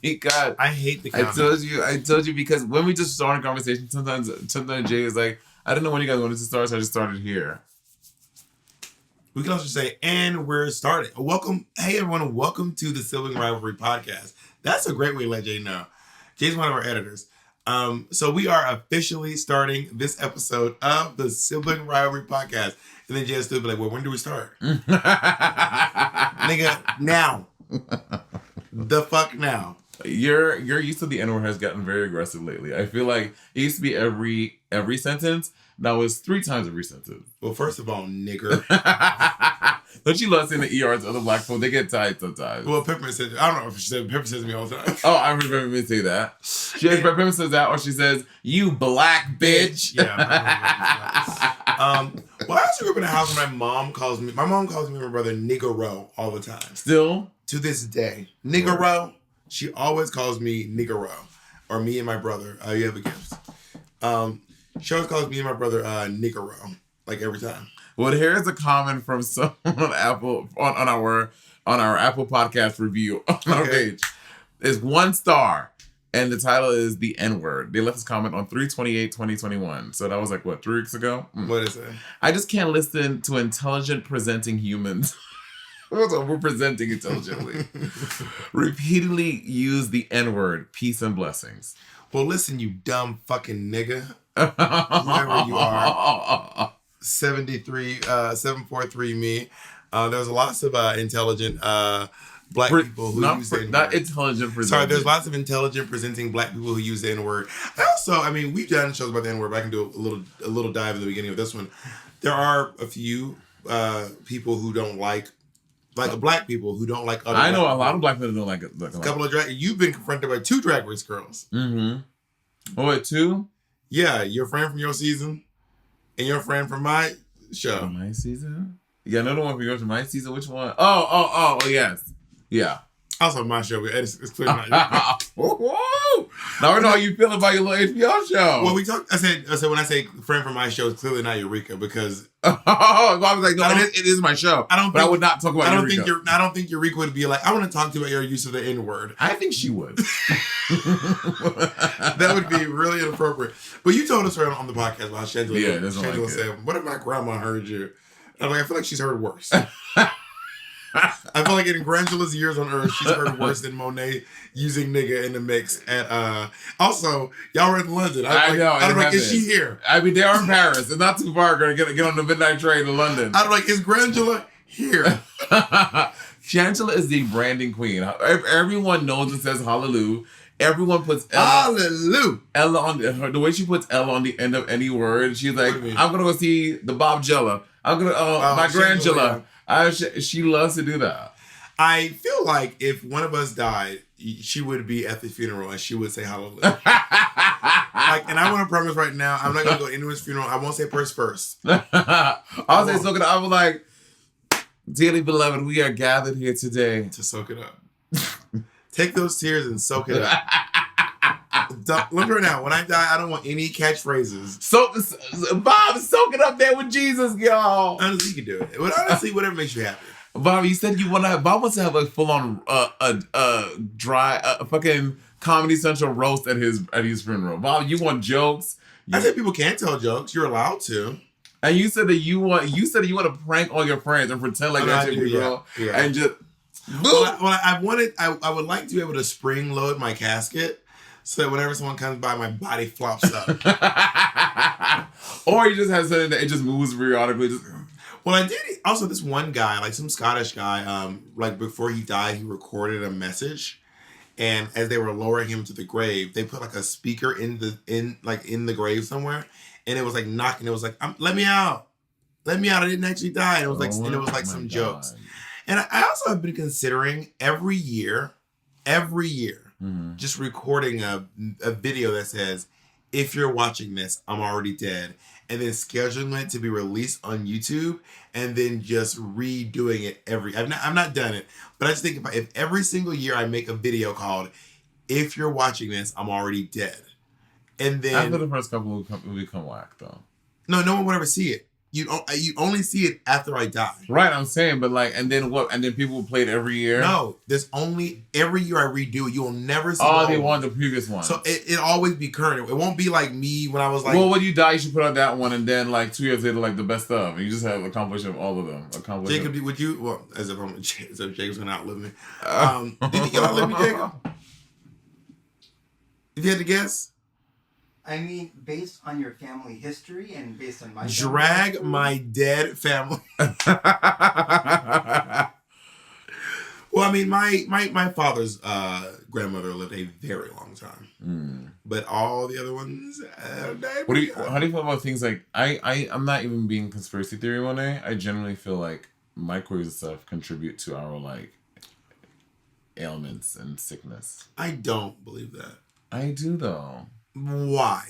because I hate the countdown. I told you because when we just start a conversation, sometimes Jay is like, I don't know when you guys wanted to start, so I just started here. We can also say, and we're starting. Welcome, hey everyone, welcome to the Sibling Rivalry podcast. That's a great way to let Jay know. Jay's one of our editors. So we are officially starting this episode of the Sibling Rivalry podcast. And then Jay still be like, well, when do we start? Nigga, now. The fuck now. Your use of the N-word has gotten very aggressive lately. I feel like it used to be every sentence. Now it's 3 times every sentence. Well, first of all, nigger. Don't you love saying the ER to other black folks? They get tired sometimes. Well, Peppermint says, I don't know if she said, Peppermint says to me all the time. Oh, I remember me say that. Peppermint says that, or she says, you black bitch. Yeah. Well, I also grew up in a house where my mom calls me and my brother Niggero all the time. Still? To this day. Niggero. She always calls me Niggero. Or me and my brother. You have a gift. She always calls me and my brother Niggero. Like every time. Well, here's a comment from someone on Apple on our Apple Podcast review on our page. It's 1 star, and the title is The N-Word. They left this comment on 3/28/2021. So that was like what, 3 weeks ago? What is it? I just can't listen to intelligent presenting humans. We're presenting intelligently. Repeatedly use the N-word. Peace and blessings. Well, listen, you dumb fucking nigga. Whoever you are. 743 me. There's lots of intelligent black people who use the N-word. Not intelligent presenting. Sorry, there's lots of intelligent presenting black people who use the N-word. We've done shows about the N-word, but I can do a little dive in the beginning of this one. There are a few people who don't like black people who don't like other. I know a lot of black people don't like it. A couple of you've been confronted by 2 Drag Race girls. Mm-hmm. Oh, wait, 2? Yeah, your friend from your season and your friend from my show. From my season? Yeah, another one from yours from my season. Which one? Oh, yes. Yeah. Also my show, but it's clearly not. Now I know how you feel about your little HBO show. Well, we talked. I said when I say friend from my show, it's clearly not Eureka because. I was like, no, it is my show. I would not talk about Eureka. I don't think Eureka would be like, I want to talk to you about your use of the N-word. I think she would. That would be really inappropriate. But you told us her on the podcast about Shangela. Yeah, Shangela said, "What if my grandma heard you?" And I'm like, I feel like she's heard worse. I feel like in Grandula's years on Earth, she's heard worse than Monet using nigga in the mix. And also, y'all were in London. I'm like, is she here? I mean, they are in Paris. It's not too far. Gonna get on the midnight train to London. I'm like, is Grandula here? Shangela is the branding queen. Everyone knows it says hallelujah. Everyone puts hallelujah. Ella on the way she puts Ella on the end of any word. She's like, I'm gonna go see the Bob Jella. I'm gonna my Grandula. She loves to do that. I feel like if one of us died, she would be at the funeral and she would say hallelujah. And I want to promise right now, I'm not going to go into his funeral. I won't say prayers first. I'll say soak it up. I was like, dearly beloved, we are gathered here today to soak it up. Take those tears and soak it up. Look right now. When I die, I don't want any catchphrases. Bob, soak it up there with Jesus, y'all. Honestly, you can do it. But honestly, whatever makes you happy. Bob, you said you want to. Bob wants to have a full-on dry fucking Comedy Central roast at his funeral. Bob, you want jokes? I said people can't tell jokes. You're allowed to. And you said that you want to prank all your friends and pretend like that's your girl, and just. I would like to be able to spring load my casket. So that whenever someone comes by, my body flops up. Or you just have something that it just moves periodically. Well, I did. Also, this one guy, like some Scottish guy, before he died, he recorded a message, and as they were lowering him to the grave, they put like a speaker in the grave somewhere, and it was like knocking. It was like, "Let me out, let me out! I didn't actually die." And it was like, some jokes. And I also have been considering every year. Mm-hmm. Just recording a video that says, if you're watching this, I'm already dead. And then scheduling it to be released on YouTube and then just redoing it I've not done it, but I just think if every single year I make a video called, if you're watching this, I'm already dead. And then... After the first couple will become whack, though. No one will ever see it. you only see it after I die. Right, I'm saying, but like, and then what? And then people play it every year. No, there's only every year I redo it. You will never see. Oh, they want the previous one. So it always be current. It won't be like me when I was like. Well, when you die, you should put out that one, and then like 2 years later, like the best of. And you just have accomplished all of them. Jacob, would you? Well, as if Jacob's gonna outlive me. Did you outlive me, Jacob? If you had to guess. I mean, based on your family history and based on my drag my dead family. Well, I mean, my father's grandmother lived a very long time, but all the other ones. How do you feel about things like I'm not even being conspiracy theory one day. I generally feel like microwaves and stuff contribute to our like ailments and sickness. I don't believe that. I do though. Why?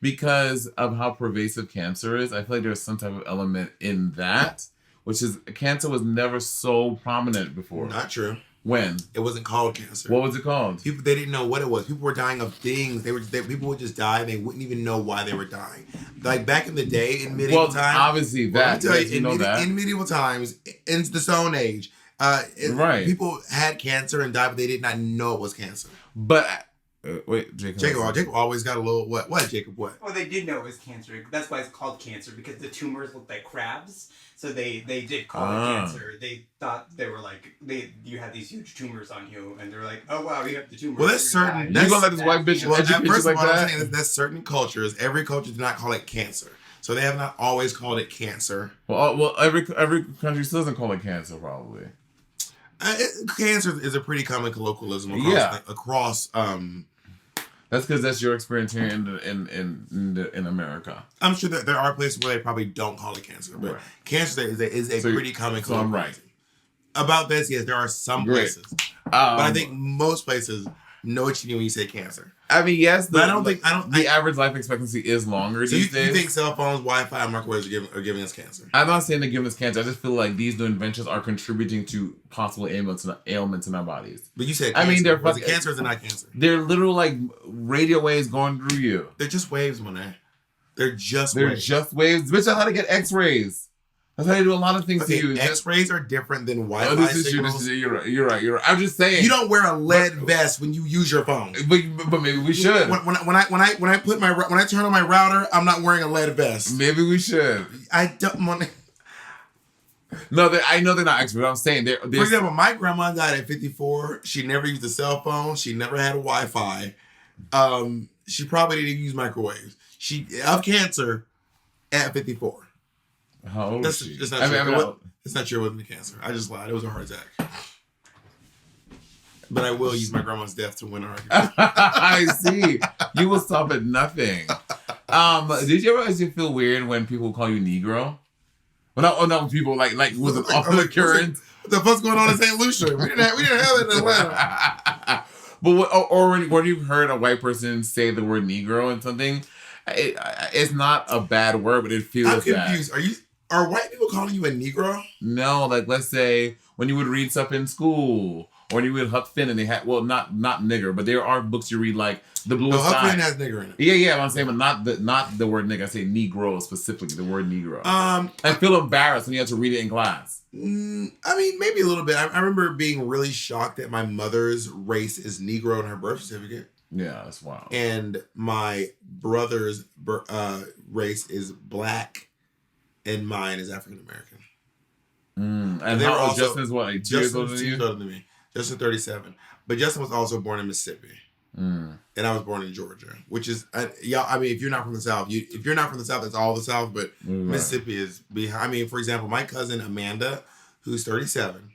Because of how pervasive cancer is. I feel like there's some type of element in that, which is cancer was never so prominent before. Not true. When? It wasn't called cancer. What was it called? People, they didn't know what it was. People were dying of things. People would just die and they wouldn't even know why they were dying. Like back in the day in medieval times. Obviously that. Well, let me tell you, in medieval times, in the Stone Age, right. People had cancer and died, but they did not know it was cancer. But wait, Jacob. Jacob always got a little what? What, Jacob? What? Well, they did know it was cancer. That's why it's called cancer, because the tumors looked like crabs. So they did call it cancer. They thought they were like you had these huge tumors on you, and they were like, oh wow, you have the tumors. Well, that's certain. You gonna let this white bitch educate you like that? I'm saying that's certain cultures. Every culture did not call it cancer, so they have not always called it cancer. Well, every country still doesn't call it cancer, probably. Cancer is a pretty common colloquialism across. That's because that's your experience here in America. I'm sure that there are places where they probably don't call it cancer, but cancer is a pretty common colloquialism. So I'm right. About this, yes, there are some places, but I think most places know what you mean when you say cancer. I mean, yes, but I don't think the average life expectancy is longer these days. You think cell phones, Wi-Fi, and microwaves are giving us cancer? I'm not saying they're giving us cancer. I just feel like these new inventions are contributing to possible ailments in our bodies. But you said cancer. I mean, they're is it cancer or is it not cancer? They're literal like radio waves going through you. They're just waves, Monet. They're just waves. Bitch, I how to get X-rays. That's how they do a lot of things to you. X-rays are different than Wi-Fi signals. You're right. I'm just saying. You don't wear a lead vest when you use your phone. But maybe we should. When I turn on my router, I'm not wearing a lead vest. Maybe we should. I don't want. No, I know they're not experts. But I'm saying they're. For example, my grandma died at 54. She never used a cell phone. She never had a Wi-Fi. She probably didn't use microwaves. She of cancer at 54. How old is she? It's not true. It's not true. It wasn't cancer. I just lied. It was a heart attack. But I will use my grandma's death to win an argument. I see. You will stop at nothing. Did you ever feel weird when people call you Negro? Well, not people like was it off the occurrence? What the fuck's going on in St. Lucia? We didn't have that in Atlanta. But when you've heard a white person say the word Negro and something, it's not a bad word, but it feels I'm confused. bad. Are white people calling you a Negro? No, like let's say when you would read stuff in school, or when you would Huck Finn and they had not nigger, but there are books you read like The Bluest Eye. Huck Finn has nigger in it. Yeah, I'm saying, but not the word nigger. I say Negro specifically, the word Negro. I feel embarrassed when you have to read it in class. I mean, maybe a little bit. I remember being really shocked that my mother's race is Negro in her birth certificate. Yeah, that's wild. And my brother's race is Black. And mine is African American. And how old Justin is what? Like 2 years older than you? 2 years older than me. Justin 37. But Justin was also born in Mississippi. And I was born in Georgia, which is I mean, if you're not from the South, it's all the South. But Mississippi is behind. I mean, for example, my cousin Amanda, who's 37,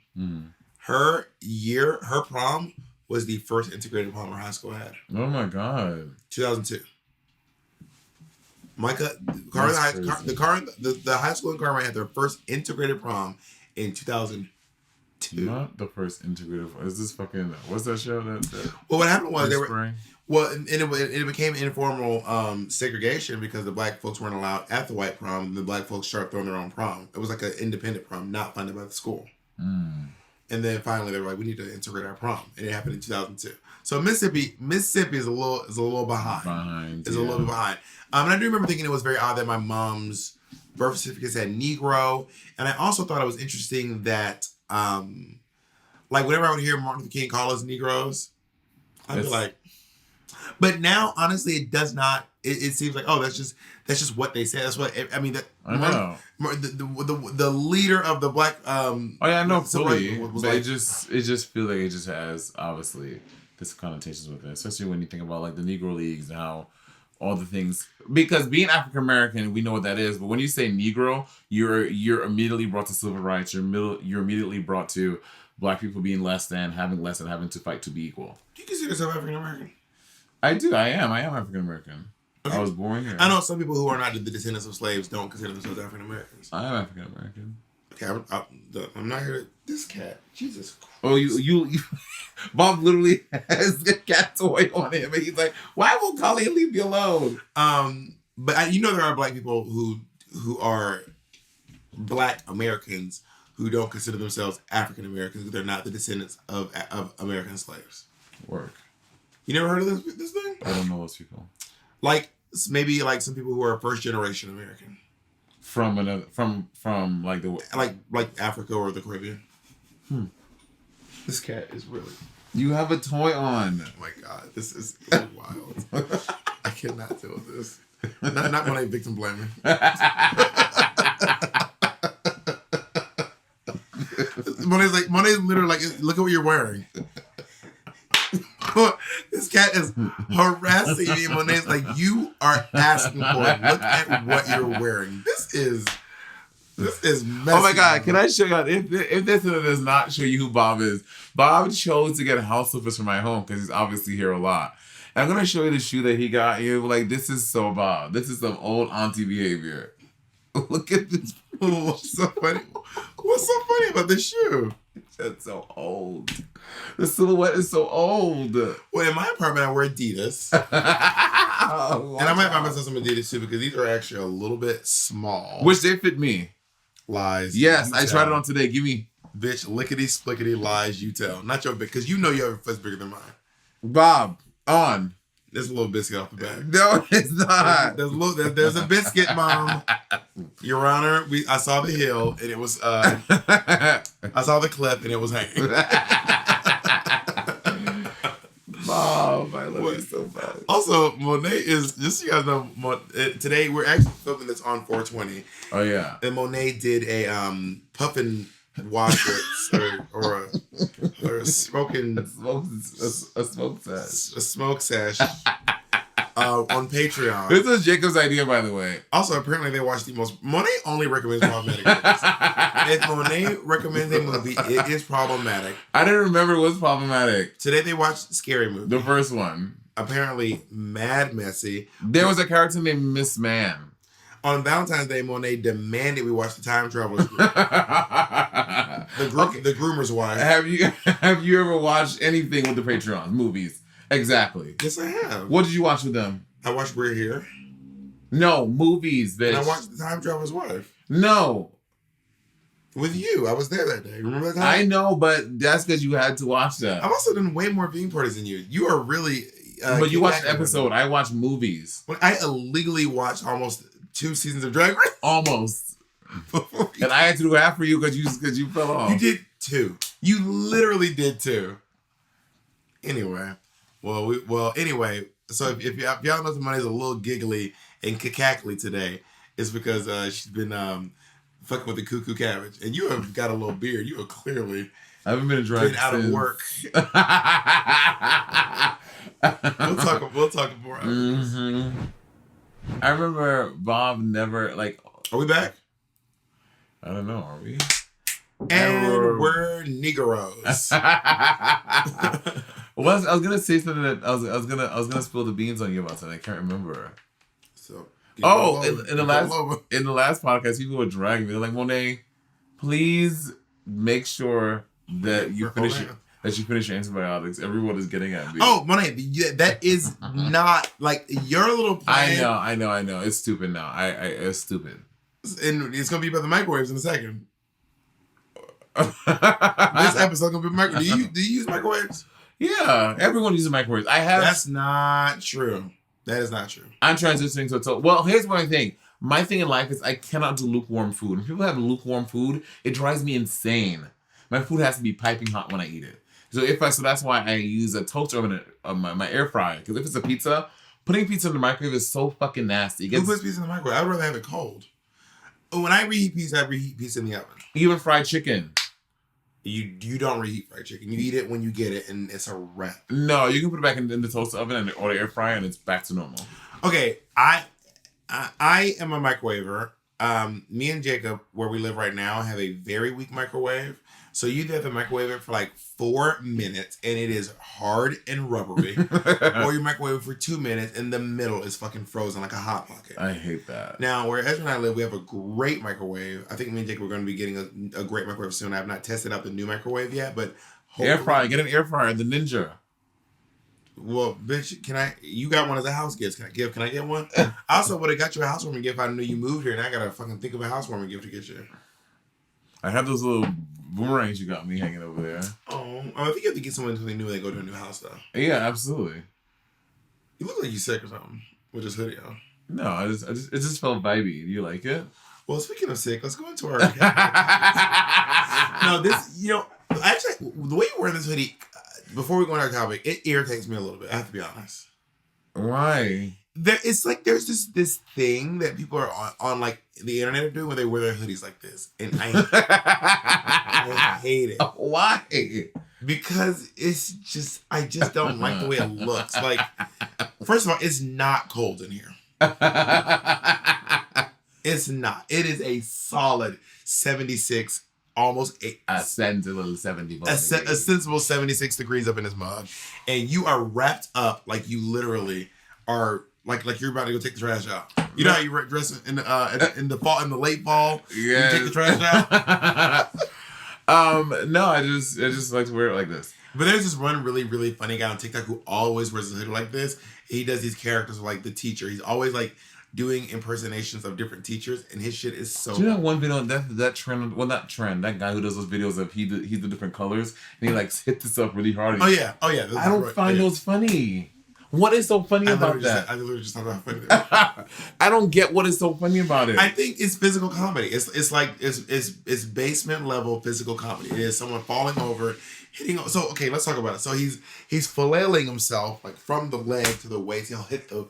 her prom was the first integrated prom her high school had. Oh my God. 2002. The high school in Carmel had their first integrated prom in 2002. Not the first integrated prom. Is this fucking what's that show? Well, what happened was it became informal segregation because the black folks weren't allowed at the white prom. And the black folks started throwing their own prom. It was like an independent prom, not funded by the school. And then finally they were like, we need to integrate our prom, and it happened in 2002. So Mississippi is a little behind. It's a little bit behind. And I do remember thinking it was very odd that my mom's birth certificate said Negro. And I also thought it was interesting that, like, whenever I would hear Martin Luther King call us Negroes, I'd be like, but now, honestly, it does not. It seems like, oh, that's just what they say. That's what I mean. I know. The leader of the black. Oh yeah, I know fully. Was but like, it just feels like it just has obviously this connotations with it, especially when you think about like the Negro Leagues and how all the things. Because being African American, we know what that is. But when you say Negro, you're immediately brought to civil rights. You're immediately brought to black people being less than, having to fight to be equal. Do you consider yourself African American? I do. I am African American. Okay. I was born here. I know some people who are not the descendants of slaves don't consider themselves African Americans. I am African American. Okay, I'm not here. This cat, Jesus Christ. Oh, you Bob literally has a cat toy on him, and he's like, "Why won't Colleen leave me alone?" But there are black people who are black Americans who don't consider themselves African Americans because they're not the descendants of American slaves. Work. You never heard of this thing? I don't know those people. Like maybe like some people who are first generation American from like the like Africa or the Caribbean. This cat is really. You have a toy on. Oh my God, this is wild. I cannot deal with this. Not when I victim blaming. Monet's literally like, look at what you're wearing. This cat is harassing me. Monet's like, you are asking for it. Look at what you're wearing. This is messy. Oh my God, can I show you? If this does not show you who Bob is, Bob chose to get house slippers for my home because he's obviously here a lot. And I'm going to show you the shoe that he got you. Like, this is so Bob. This is some old auntie behavior. Look at this. What's so funny? What's so funny about this shoe? That's so old. The silhouette is so old. Well, in my apartment, I wear Adidas. And I might buy myself some Adidas too because these are actually a little bit small. Which they fit me. Lies. Yes, I tried it on today. Give me. Bitch, lickety splickety lies you tell. Not your bitch, because you know your foot's bigger than mine. Bob, on. There's a little biscuit off the back. No, it's not. There's a biscuit, Mom. Your Honor, I saw the hill and it was I saw the clip and it was hanging. Bob, I love you so much. Also, Monet is, just so you guys know, today we're actually filming this on 420. Oh yeah. And Monet did a puffin wash or a smoking a smoke sash. A smoke sash on Patreon. This is Jacob's idea, by the way. Also, apparently they watch the most. Monet only recommends problematic movies. If Monet recommends a movie, it is problematic. I didn't remember it was problematic. Today they watched Scary Movie. The first one. Apparently mad messy. There was a character named Miss Man. On Valentine's Day, Monet demanded we watch The Time Traveler's Group. The Groomer's Wife. Have you ever watched anything with the Patreons? Movies. Exactly. Yes, I have. What did you watch with them? I watched We're Here. No, movies, bitch. And I watched The Time Traveler's Wife. No. With you. I was there that day. Remember that time? I know, but that's because you had to watch that. I've also done way more viewing parties than you. You are really... but you watched an episode. I watched movies. When I illegally watched almost 2 seasons of Drag Race. Almost. And I had to do half for you because you fell off. You did 2. You literally did 2. Anyway. Anyway. So if y'all know Money's a little giggly and cackly today, it's because she's been fucking with the cuckoo cabbage. And you have got a little beard. You have clearly I haven't been out of work. We'll talk more. Mm-hmm. I remember Bob never Are we back? I don't know. Are we? And we're Negroes. I was gonna say something that I was gonna spill the beans on you about something. I can't remember. So in the last podcast, people were dragging me. They're like, Monet, please make sure that you finish your antibiotics. Everyone is getting at me. Oh, Monet, that is not like your little plan. I know. It's stupid now. It's stupid. And it's gonna be about the microwaves in a second. This episode gonna be microwave. Do you use microwaves? Yeah, everyone uses microwaves. That's not true. That is not true. I'm transitioning to a total. Well, here's one thing. My thing in life is I cannot do lukewarm food. When people have lukewarm food, it drives me insane. My food has to be piping hot when I eat it. So that's why I use a toaster oven on my air fryer. Because if it's a pizza, putting pizza in the microwave is so fucking nasty. Who puts pizza in the microwave? I'd rather have it cold. When I reheat pizza, I reheat pizza in the oven. Even fried chicken. You don't reheat fried chicken. You eat it when you get it, and it's a wrap. No, you can put it back in the toaster oven or the air fryer, and it's back to normal. Okay, I am a microwaver. Me and Jacob, where we live right now, have a very weak microwave. So you have to microwave it for like 4 minutes, and it is hard and rubbery. Or you microwave it for 2 minutes, and the middle is fucking frozen like a Hot Pocket. I hate that. Now, where Ezra and I live, we have a great microwave. I think me and Jacob are going to be getting a great microwave soon. I have not tested out the new microwave yet, but air fryer. Get an air fryer, the Ninja. Well, bitch, you got one as a house gift. Can I get one? I also would have got you a housewarming gift if I knew you moved here, and I got to fucking think of a housewarming gift to get you. I have those little boomerangs you got me hanging over there. Oh, I think you have to get someone something new when they go to a new house, though. Yeah, absolutely. You look like you sick or something with this hoodie on. No, it just felt vibey. Do you like it? Well, speaking of sick, let's go into our... No, actually, the way you wear this hoodie, before we go into our topic, it irritates me a little bit. I have to be honest. Why? It's like there's this thing that people are on like the internet are doing where they wear their hoodies like this, and I hate it. Why? Because I just don't like the way it looks. Like, first of all, it's not cold in here. It's not. It is a solid 76, almost 8. A sensible 70. A sensible 76 degrees up in this mug, and you are wrapped up like you literally are. Like you're about to go take the trash out. You know how you dress in the fall, in the late fall. Yeah. You take the trash out. No, I just like to wear it like this. But there's this one really, really funny guy on TikTok who always wears a hoodie like this. He does these characters like the teacher. He's always like doing impersonations of different teachers, and his shit is so. Do you know one video that trend? Well, not trend. That guy who does those videos of he's the different colors, and he like hit this up really hard. Oh yeah. I don't find those funny. What is so funny about that? I literally just thought about funny. I don't get what is so funny about it. I think it's physical comedy. It's like it's basement level physical comedy. It is someone falling over, hitting. So okay, let's talk about it. So he's flailing himself like from the leg to the waist.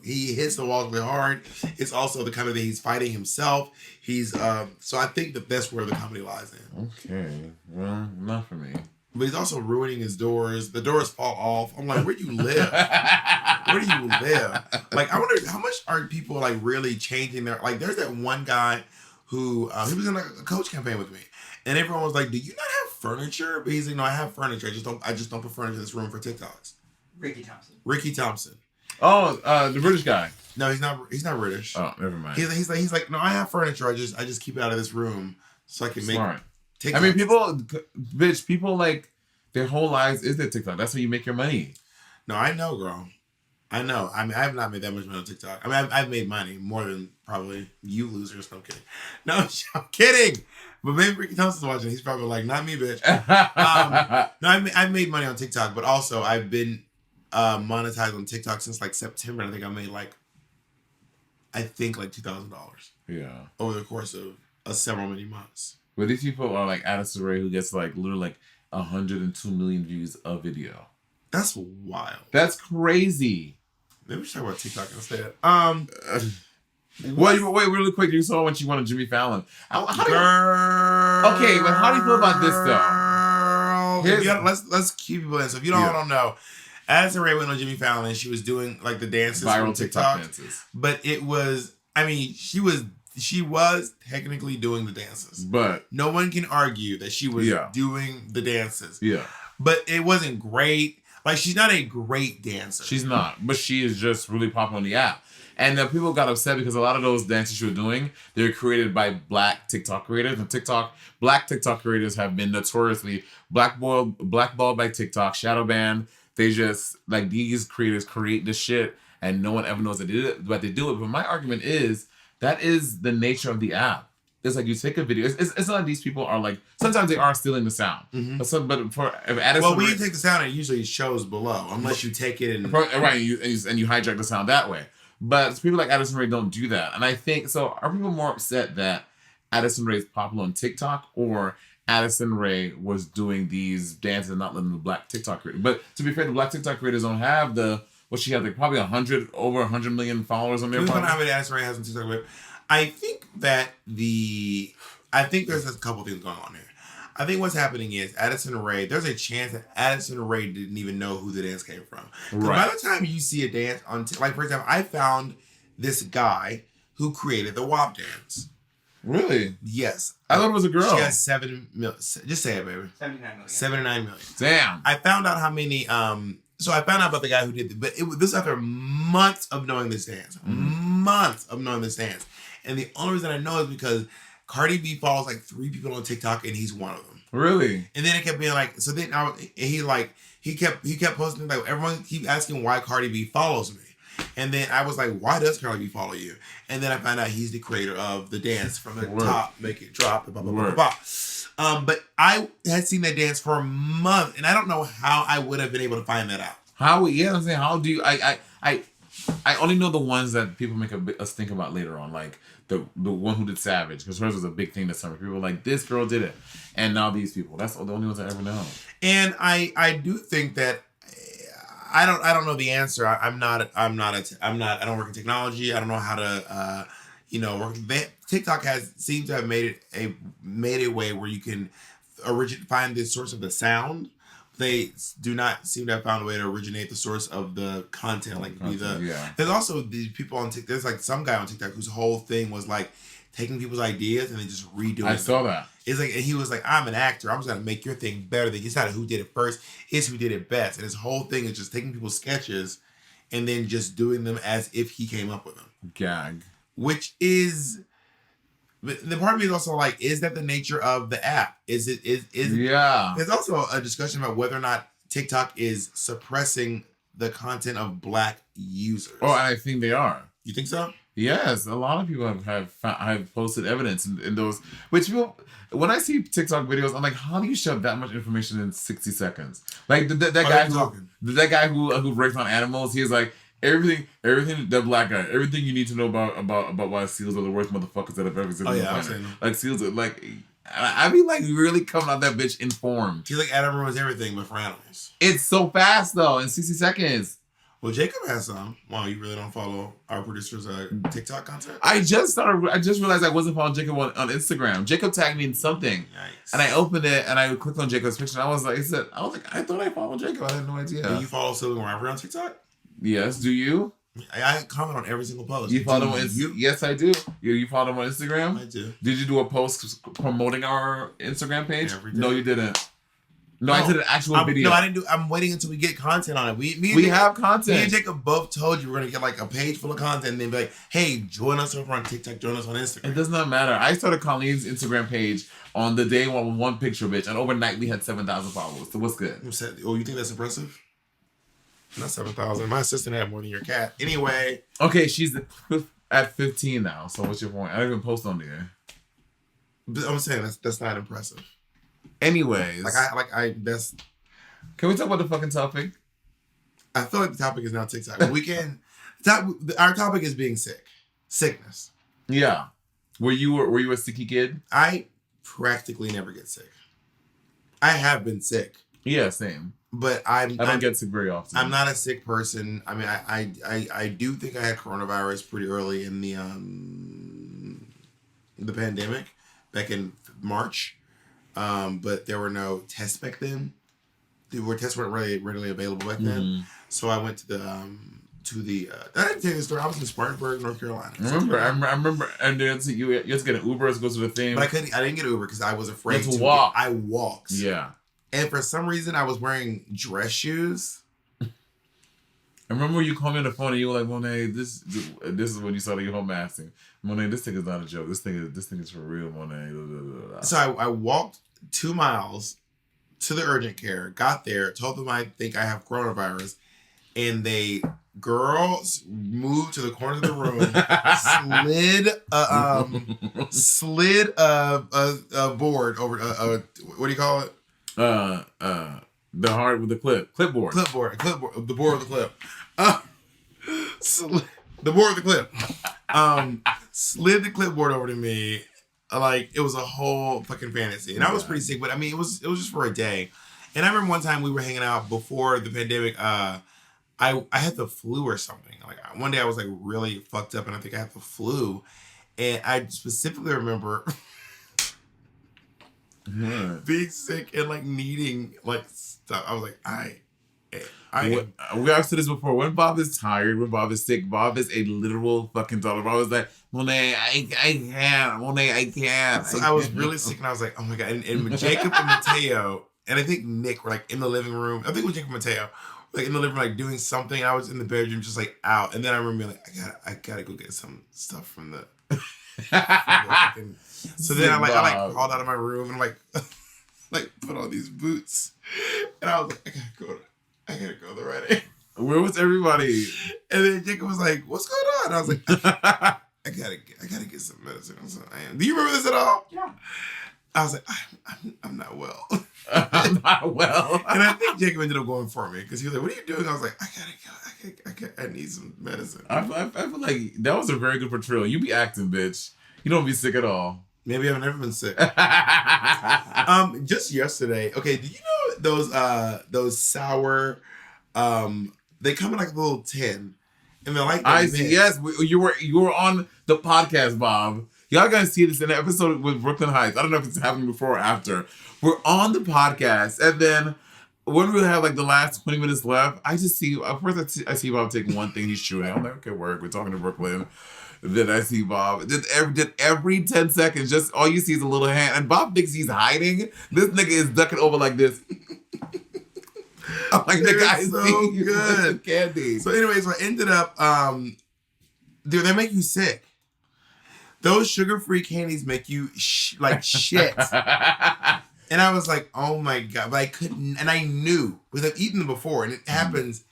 He hits the wall really hard. It's also the kind of thing he's fighting himself. He's so I think that's where the comedy lies in. Okay, well, not for me. But he's also ruining his doors. The doors fall off. I'm like, where do you live? Where do you live? Like, I wonder how much are people like really changing their like. There's that one guy who he was in a coach campaign with me, and everyone was like, "Do you not have furniture?" But he's like, "No, I have furniture. I just don't put furniture in this room for TikToks." Ricky Thompson. Oh, the British guy. No, he's not. He's not British. Oh, never mind. He's like, no, I have furniture. I just keep it out of this room so I can make. Smart. TikToks. I mean, people like their whole lives is their TikTok. That's how you make your money. No, I know, girl. I know. I mean, I have not made that much money on TikTok. I mean, I've made money more than probably you losers. No, I'm kidding. No, I'm kidding. But maybe Ricky Thompson's watching. He's probably like, not me, bitch. No, I've made money on TikTok, but also I've been monetized on TikTok since like September. I think I made like $2,000. Yeah. Over the course of several many months. But these people are like Addison Rae, who gets like literally like 102 million views a video. That's wild. That's crazy. Maybe we should talk about TikTok instead. Wait, really quick. You saw when she won a Jimmy Fallon. Girl. Okay, but how do you feel about this though? Let's keep people in. So if you don't know, Addison Rae went on Jimmy Fallon and she was doing like the dances viral TikTok dances. But it was, I mean, she was technically doing the dances. But no one can argue that she was doing the dances. Yeah. But it wasn't great. Like, she's not a great dancer. She's not. But she is just really popular on the app. And then people got upset because a lot of those dances she was doing, they're created by black TikTok creators. And black TikTok creators have been notoriously blackballed by TikTok, shadow banned. They just, like, these creators create this shit and no one ever knows that they did it, but they do it. But my argument is, that is the nature of the app. It's like you take a video. It's not like these people are like, sometimes they are stealing the sound. Mm-hmm. Well, when you take the sound, it usually shows below, unless you take it and right, and you hijack the sound that way. But people like Addison Rae don't do that. And I think, so are people more upset that Addison Rae is popular on TikTok, or Addison Rae was doing these dances and not letting the black TikTok creators? But to be fair, the black TikTok creators don't have she had like probably over 100 million followers on their. I don't know how many Addison Rae has on TikTok. But I think that I think there's a couple things going on here. I think what's happening is Addison Rae, there's a chance that Addison Rae didn't even know who the dance came from. Right. By the time you see a dance on, like for example, I found this guy who created the WAP dance. Really? Yes. I thought it was a girl. She has 7 million. Just say it, baby. 79 million. 79 million. Damn. I found out how many, so I found out about the guy who did it, but this after months of knowing this dance. Months of knowing this dance. And the only reason I know is because Cardi B follows like 3 people on TikTok, and he's one of them. Really? And then it kept being like, so then he kept posting, like, everyone keep asking why Cardi B follows me. And then I was like, why does Cardi B follow you? And then I found out he's the creator of the dance from the top, make it drop, blah, blah, blah, blah, blah. But I had seen that dance for a month, and I don't know how I would have been able to find that out. How? Yeah, I'm saying, how do you? I only know the ones that people make us think about later on, like the one who did Savage, because hers was a big thing this summer. People were like, this girl did it, and now these people. That's the only ones I ever know. And I do think that I don't know the answer. I don't work in technology. I don't know how to work. TikTok seems to have made a way where you can find the source of the sound. They do not seem to have found a way to originate the source of the content. There's also these people on TikTok. There's like some guy on TikTok whose whole thing was like taking people's ideas and then just redoing them. I saw that. It's like, and he was like, I'm an actor. I'm just gonna make your thing better. It's not who did it first, it's who did it best. And his whole thing is just taking people's sketches and then just doing them as if he came up with them. Gag. Which is, but the part of me is also like, is that the nature of the app? Is it? Yeah. There's also a discussion about whether or not TikTok is suppressing the content of Black users. Oh, I think they are. You think so? Yes, a lot of people have posted evidence in those. Which people, when I see TikTok videos, I'm like, how do you shove that much information in 60 seconds? Like that guy who breaks on animals, he's like, everything that Black guy, everything you need to know about why seals are the worst motherfuckers that have ever existed. Oh yeah, I'm saying. Like seals are like, I be like really coming out that bitch informed. He's like Adam ruins everything, but for animals. It's so fast though, in 60 seconds. Well, Jacob has some. Wow, you really don't follow our producer's TikTok content? I just realized I wasn't following Jacob on Instagram. Jacob tagged me in something. Nice. And I opened it and I clicked on Jacob's picture and I was like, I thought I followed Jacob. I had no idea. Do you follow Sibling Rivalry on TikTok? Yes. Do you? I comment on every single post. You follow him on Yes, I do. You follow him on Instagram? I do. Did you do a post promoting our Instagram page? Every day. No, you didn't. No, I did an actual video. No, I didn't do. I'm waiting until we get content on it. We have content. Me and Jacob both told you we're gonna get like a page full of content, and then be like, "Hey, join us over on TikTok. Join us on Instagram." It does not matter. I started Colleen's Instagram page on the day one picture, bitch, and overnight we had 7,000 followers. So what's good? Oh, you think that's impressive? Not 7,000. My assistant had more than your cat. Anyway. Okay, she's at 15 now. So what's your point? I don't even post on there. But I'm saying that's not impressive. Anyways, that's. Can we talk about the fucking topic? I feel like the topic is now TikTok. But we can. Our topic is being sick, sickness. Yeah. Were you a sicky kid? I practically never get sick. I have been sick. Yeah, same. But I don't get sick very often. I'm not a sick person. I mean, I do think I had coronavirus pretty early in the pandemic, back in March. But there were no tests back then. Tests weren't really readily available back then. Mm-hmm. So I went to the I didn't tell you the story. I was in Spartanburg, North Carolina. I remember, and then you had to get an Uber to go to the thing. But I didn't get an Uber because I was afraid to walk. I walked. Yeah. And for some reason, I was wearing dress shoes. I remember you called me on the phone and you were like, Monet, this is when you started your whole masking. Monet, this thing is not a joke. This thing is for real, Monet. So I walked 2 miles to the urgent care, got there, told them I think I have coronavirus, and girls moved to the corner of the room, slid a board over what do you call it? The hard with the clipboard. The board with the clip. The board of the clip. Slid the clipboard over to me. Like, it was a whole fucking fantasy. And I was pretty sick, but I mean, it was just for a day. And I remember one time we were hanging out before the pandemic. I had the flu or something. Like, one day I was like really fucked up and I think I had the flu. And I specifically remember being sick and like needing like stuff. I was like, we asked this before. When Bob is tired, when Bob is sick, Bob is a literal fucking dollar. Bob was like, Monet, I can't. Monet, I can't. So I was really sick and I was like, oh my God. And Jacob and Mateo, and I think Nick were like in the living room. I think it was Jacob and Mateo, like in the living room, like doing something. And I was in the bedroom just like out. And then I remember being like, I gotta go get some stuff from the fucking... So then I crawled out of my room and like put on these boots. And I was like, I gotta go already. Where was everybody? And then Jacob was like, what's going on? And I was like, I gotta get some medicine. I was like, do you remember this at all? Yeah. I was like, I'm not well. I'm not well. And I think Jacob ended up going for me because he was like, what are you doing? I was like, I need some medicine. I feel like that was a very good portrayal. You be acting, bitch. You don't be sick at all. Maybe I've never been sick. Just yesterday. Okay, do you know those sour? They come in like a little tin, and they're like I see. Yes, you were on the podcast, Bob. Y'all gotta see this in the episode with Brooklyn Heights. I don't know if it's happening before or after. We're on the podcast, and then when we have like the last 20 minutes left, I just see. First, I see Bob take one thing he's chewing. I'm like, okay, work. We're talking to Brooklyn. Then I see Bob. Just every 10 seconds, just all you see is a little hand. And Bob thinks he's hiding. This nigga is ducking over like this. I'm like, the guy's so good. Candy. So anyways, I ended up, dude, they make you sick. Those sugar-free candies make you like shit. And I was like, oh my God. But I couldn't, and I knew, because I've eaten them before, and it happens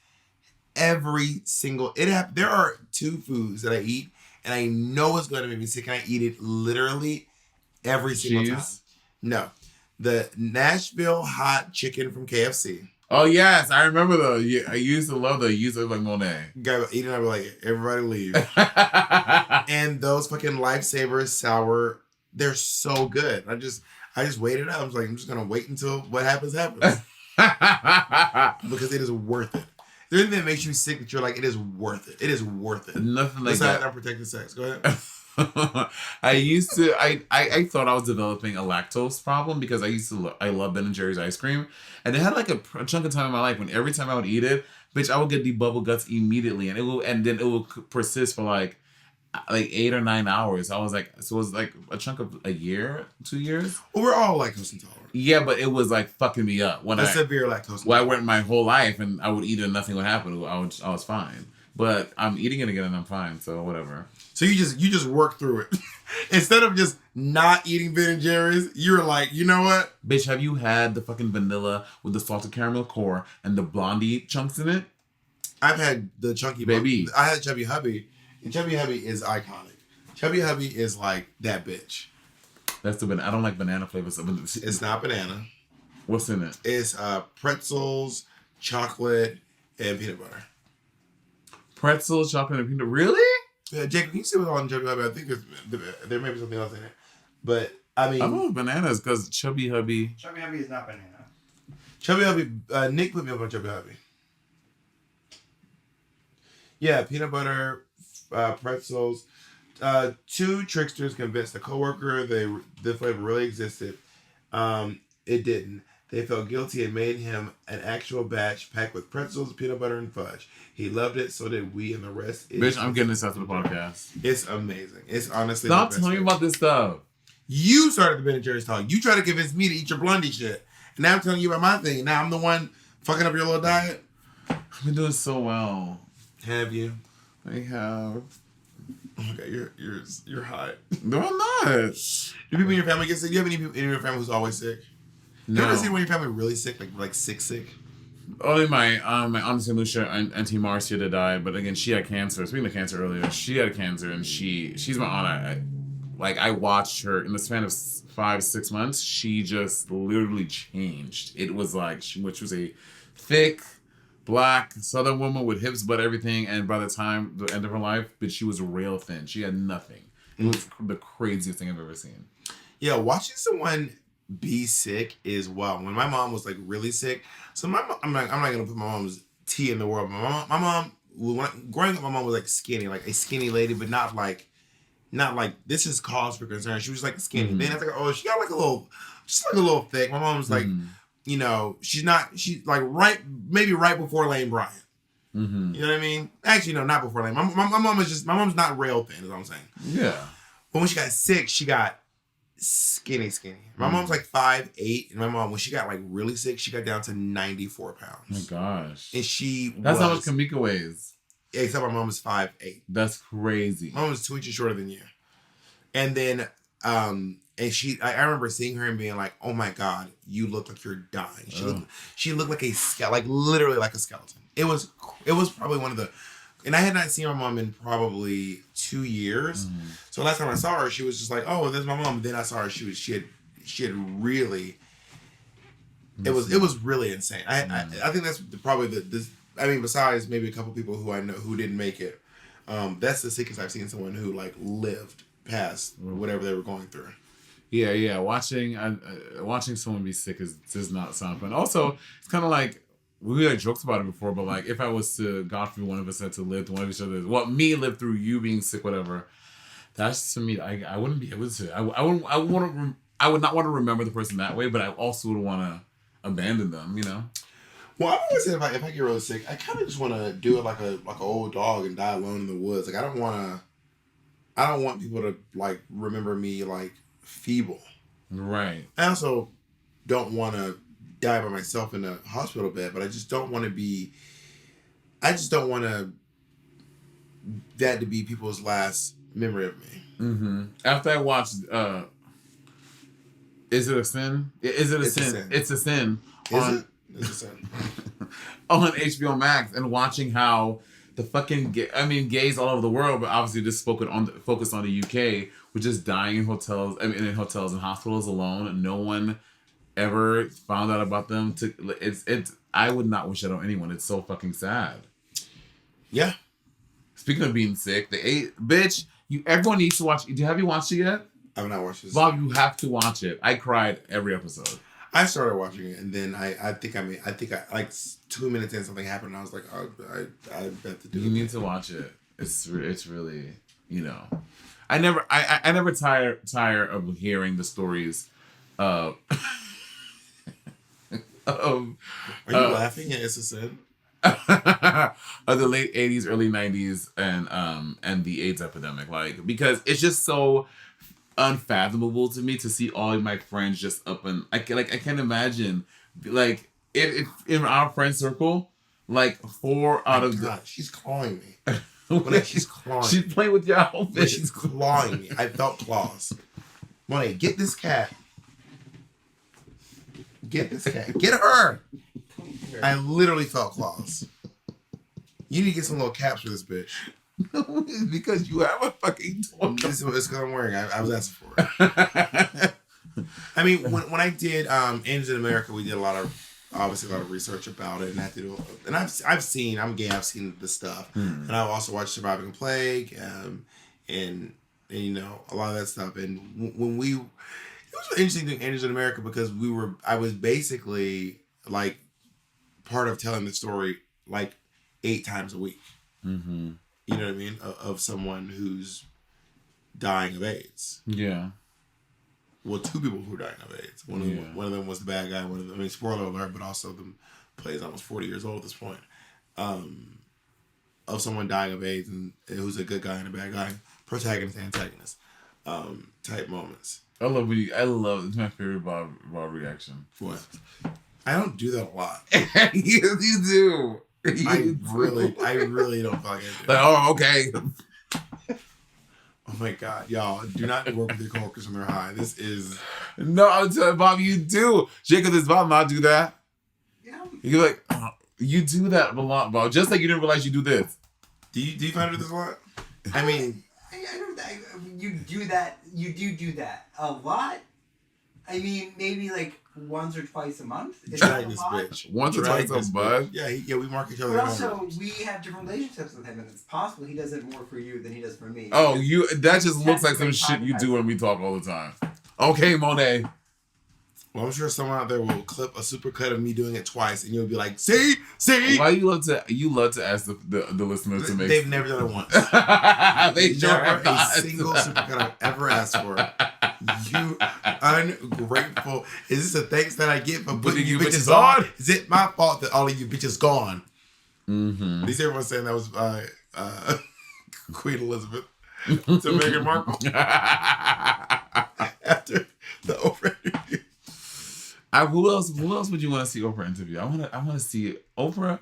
every single, there are 2 foods that I eat, and I know it's going to make me sick, and I eat it literally every single time. No. The Nashville hot chicken from KFC. Oh, yes. I remember those. Yeah, I used to love those. I used to like Monet. Guy eating, I was like, everybody leave. And those fucking Lifesavers sour, they're so good. I just waited out. I was like, I'm just going to wait until what happens. Because it is worth it. There's anything that makes you sick that you're like, it is worth it. It is worth it. Nothing like besides that. Unprotected sex. Go ahead. I thought I was developing a lactose problem because I love Ben & Jerry's ice cream. And it had like a chunk of time in my life when every time I would eat it, bitch, I would get the bubble guts immediately. And then it will persist for like 8 or 9 hours. I was like, so it was like a chunk of a year, 2 years. Well, we're all lactose intolerant. Yeah, but it was like fucking me up when severe lactose. Well, I went my whole life and I would eat it and nothing would happen. I was fine, but I'm eating it again and I'm fine. So whatever. So you just work through it instead of just not eating Ben & Jerry's. You're like, you know what, bitch? Have you had the fucking vanilla with the salted caramel core and the blondie chunks in it? I've had the chunky baby. I had Chubby Hubby, and Chubby Hubby is iconic. Chubby Hubby is like that bitch. That's the banana. I don't like banana flavors. It's not banana. What's in it? It's pretzels, chocolate, and peanut butter. Pretzels, chocolate, and peanut. Really? Yeah, Jacob, can you see what's on Chubby Hubby? I think there may be something else in it. But I mean, I love bananas because Chubby Hubby. Chubby Hubby is not banana. Chubby Hubby. Nick put me up on Chubby Hubby. Yeah, peanut butter, pretzels. 2 tricksters convinced a coworker the flavor really existed. It didn't. They felt guilty and made him an actual batch packed with pretzels, peanut butter, and fudge. He loved it, so did we, and the rest is... Bitch, I'm getting this after the podcast. It's amazing. It's honestly Stop telling me about this stuff. You started the Ben & Jerry's talk. You tried to convince me to eat your Blondie shit. And now I'm telling you about my thing. Now I'm the one fucking up your little diet. I've been doing so well. Have you? I have. Okay, you're hot. No, I'm not. Do people in your family get sick? Do you have any people in your family who's always sick? No. You ever seen when your family really sick, like sick? Only my Aunt Lucia and Auntie Marcia that died, but again, she had cancer. Speaking of cancer earlier, she had cancer, and she's my aunt. I watched her in the span of 5-6 months. She just literally changed. It was like which was a thick black Southern woman with hips, but everything. And by the time the end of her life, but she was real thin. She had nothing. It was the craziest thing I've ever seen. Yeah, watching someone be sick is wild. When my mom was like really sick, so my mom, I'm not gonna put my mom's tea in the world. My mom, growing up, my mom was like skinny, like a skinny lady, but not like this is cause for concern. She was like skinny. Mm-hmm. Then I was like, oh, she got like a little thick. My mom was like, you know, she's like maybe right before Lane Bryant. Mm-hmm. You know what I mean? Actually, no, not before Lane. My mom's not rail thin, is what I'm saying. Yeah. But when she got sick, she got skinny. My mom's like 5'8", and my mom, when she got like really sick, she got down to 94 pounds. Oh my gosh. And that's how much Kamika weighs. Yeah, except my mom is 5'8". That's crazy. My mom is 2 inches shorter than you. And then, and I remember seeing her and being like, oh my God, you look like you're dying. She looked like a skeleton, like literally like a skeleton. It was probably one of the, and I had not seen my mom in probably 2 years. Mm-hmm. So last time I saw her, she was just like, oh, there's my mom. And then I saw her, she had really, it was really insane. I think that's probably besides maybe a couple people who I know who didn't make it, that's the sickest I've seen someone who like lived past whatever they were going through. Yeah. Watching someone be sick does not sound fun. Also, it's kind of like, we had jokes about it before, but like if I was to, God forbid, one of us had to live through one of each other, me live through you being sick, whatever. That's to me, I wouldn't be able to. I would not want to remember the person that way, but I also would want to abandon them. You know. Well, I always say if I get really sick, I kind of just want to do it like an old dog and die alone in the woods. Like I don't want people to like remember me like feeble. Right. I also don't want to die by myself in a hospital bed, but I just don't want that to be people's last memory of me. Mm-hmm. After I watched, Is It a Sin? Is it a sin? It's a sin. It's a sin. On HBO Max, and watching how the fucking gays all over the world, but obviously just focused on the UK, were just dying in hotels. In hotels and hospitals alone. No one ever found out about them. I would not wish that on anyone. It's so fucking sad. Yeah. Speaking of being sick, everyone needs to watch. Have you watched it yet? I've not watched this. Bob, you have to watch it. I cried every episode. I started watching it, and then I think like 2 minutes in, something happened, and I was like, oh, I have to do it. You need to watch it. It's really, you know. I never tire of hearing the stories of Are you laughing at It's a Sin? Of the late 80s, early 90s, and the AIDS epidemic. Like, because it's just so unfathomable to me to see all of my friends just up and I can't imagine, like, if in our friend circle, like 4 out of God, she's clawing me. She's clawing. She's playing with your outfit. She's clawing me. I felt claws. Monet, get this cat. Get this cat. Get her. I literally felt claws. You need to get some little caps for this bitch. No, because you have a fucking toy. This is what I'm wearing. I was asking for it. I mean, when I did Angels in America, we did a lot of research about it, and I had to do. And I've seen the stuff, and I've also watched Surviving a Plague, and you know, a lot of that stuff. And when it was really interesting doing Angels in America because I was basically like part of telling the story like 8 times a week. Mm-hmm. You know what I mean? Of someone who's dying of AIDS. Yeah. Well, 2 people who are dying of AIDS. One of them was the bad guy. One of them, spoiler alert, but also the play's almost 40 years old at this point. Of someone dying of AIDS and who's a good guy and a bad guy, protagonist, antagonist, type moments. I love it's my favorite Bob reaction. What? I don't do that a lot. you do. I really don't feel like I do. Like, oh, okay. Oh my God, y'all! Do not work with your coworkers when they're high. This is no. I'm telling Bob, you do. Jacob, does Bob not do that? Yeah. You're like, you do that a lot, Bob. Just like you didn't realize you do this. Do you find this a lot? I mean, you do that. You do that a lot. I mean, maybe like once or twice a month. Is Drag that a this lot? bitch. Once or Drag twice this a month? bitch. Yeah, we mark each other. But also, we have different relationships with him, and it's possible he does it more for you than he does for me. Oh, that just looks like some shit you do when we talk all the time. Okay, Monet. Well, I'm sure someone out there will clip a supercut of me doing it twice, and you'll be like, "See." Why you love to ask the listeners to make? They've never done it once. They sure never have not. a single supercut I've ever asked for. You ungrateful. Is this a thanks that I get for putting you bitches on? Is it my fault that all of you bitches gone? Mm-hmm. At least everyone's saying that was Queen Elizabeth to Meghan Markle after the Oprah interview. Who else would you want to see Oprah interview? I want to see Oprah,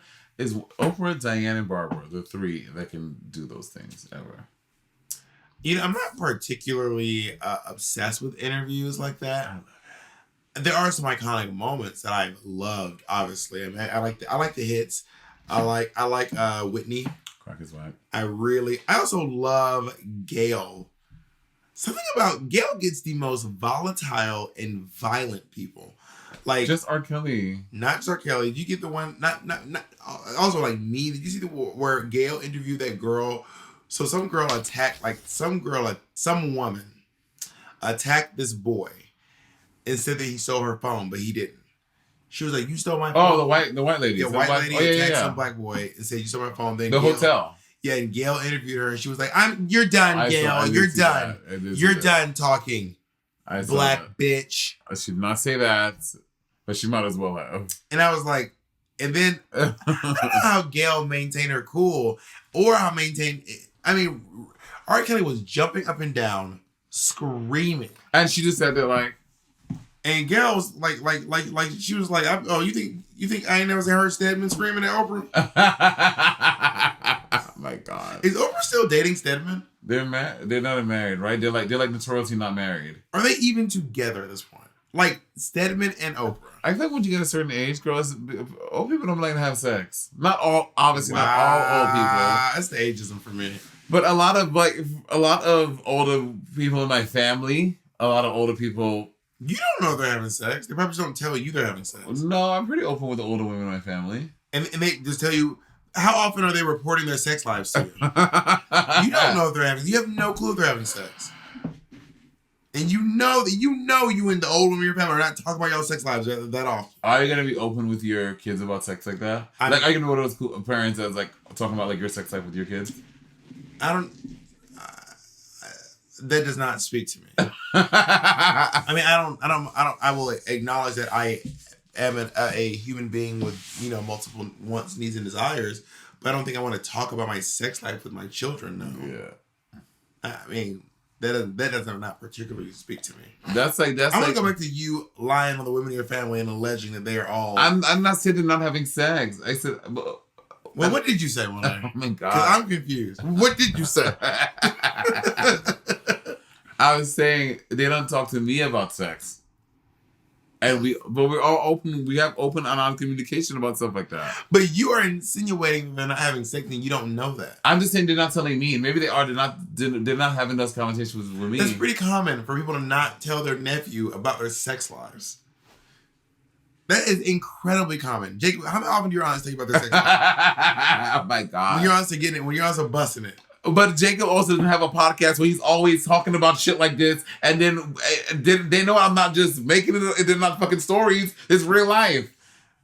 Diane, and Barbara, the three that can do those things ever. I'm not particularly obsessed with interviews like that. There are some iconic moments that I've loved. Obviously, I mean, I like the hits. I like Whitney. Crack is whack. I also love Gail. Something about Gail gets the most volatile and violent people. Like just R. Kelly. Not just R. Kelly. You get the one not also like me. Did you see where Gail interviewed that girl? So some woman attacked this boy and said that he stole her phone, but he didn't. She was like, "You stole my phone." Oh, the white lady. The white lady attacked some black boy and said, "You stole my phone." Then the Gail, hotel. Yeah, and Gail interviewed her and she was like, "You're done, Gail. You're done. You're done talking, black bitch." I should not say that, but she might as well have. And I was like, and then I don't know how Gail maintained her cool or how R. Kelly was jumping up and down, screaming. And she just said that like, and Gail was like she was like, "Oh, you think I ain't never seen her Stedman screaming at Oprah?" Oh my God. Is Oprah still dating Stedman? They're They're not married, right? They're like notoriously not married. Are they even together at this point? Like Stedman and Oprah. I think when you get a certain age, girls, old people don't like to have sex. Not all, obviously, not all old people. That's the ageism for me. But a lot of older people in my family, a lot of older people. You don't know they're having sex. They probably just don't tell you they're having sex. No, I'm pretty open with the older women in my family. And they just tell you, how often are they reporting their sex lives to you? You don't know if they're having. You have no clue if they're having sex. And you know you and the old women in your family are not talking about your sex lives that often. Are you gonna be open with your kids about sex like that? Are you gonna go to those parents that's like talking about like your sex life with your kids? I don't. That does not speak to me. I mean, I will acknowledge that I am a human being with multiple wants, needs, and desires, but I don't think I want to talk about my sex life with my children. No. Yeah. I mean. That does not particularly speak to me. I'm gonna go back to you lying on the women in your family and alleging that they are all. I'm not saying they're not having sex. I said. Well, what did you say, Monet? Oh my God! Because I'm confused. What did you say? I was saying they don't talk to me about sex, and we're all open. We have open and honest communication about stuff like that. But you are insinuating they're not having sex, and you don't know that. I'm just saying they're not telling me. Maybe they are. They're not having those conversations with me. It's pretty common for people to not tell their nephew about their sex lives. That is incredibly common. Jacob, how often do your aunts tell you about their sex lives? Oh my God! When your aunts are getting it, when your aunts are busting it. But Jacob also doesn't have a podcast where he's always talking about shit like this, and then they know I'm not just making it. They're not fucking stories. It's real life.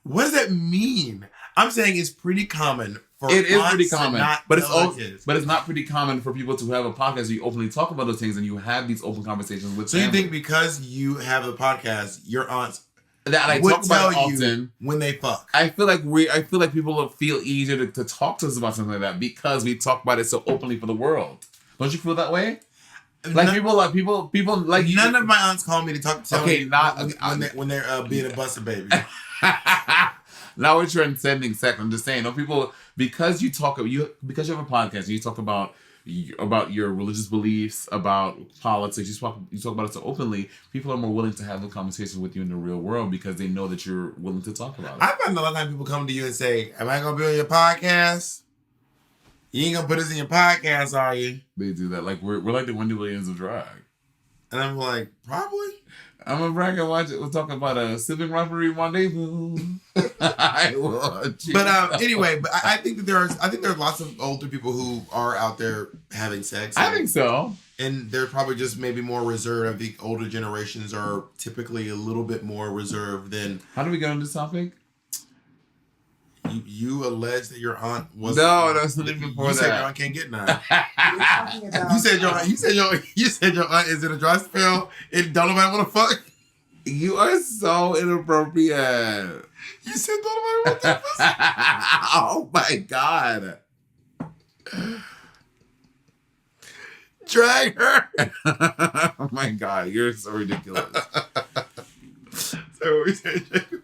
What does that mean? I'm saying it's pretty common for it is pretty common, but it's not pretty common for people to have a podcast where you openly talk about those things and you have these open conversations with. So you think because you have a podcast, your aunts that I talk about it often when they fuck? I feel like people feel easier to talk to us about something like that because we talk about it so openly for the world. Don't you feel that way? Like people like none of my aunts call me to talk to me when they're being a busted baby. Now we're transcending sex. I'm just saying, because you have a podcast and you talk about your religious beliefs, about politics, you talk about it so openly, people are more willing to have a conversation with you in the real world because they know that you're willing to talk about it. I find a lot of times people come to you and say, "Am I gonna be on your podcast? You ain't gonna put us in your podcast, are you?" They do that. Like we're like the Wendy Williams of drag. And I'm like, probably. I'm gonna brag and watch it. We'll talk about a Sibling Rivalry rendezvous. I will. But anyway, but I think that there's lots of older people who are out there having sex. I think so. And they're probably just maybe more reserved. I think older generations are typically a little bit more reserved than. How do we get on this topic? You allege that your aunt was. No, that's not even before that. You said your aunt can't get none. We're talking about. You said your aunt is in a dry spell and don't nobody want to fuck. You are so inappropriate. You said don't nobody want that pussy. Oh my god. Drag her. Oh my god, you're so ridiculous. So what we said, Jacob?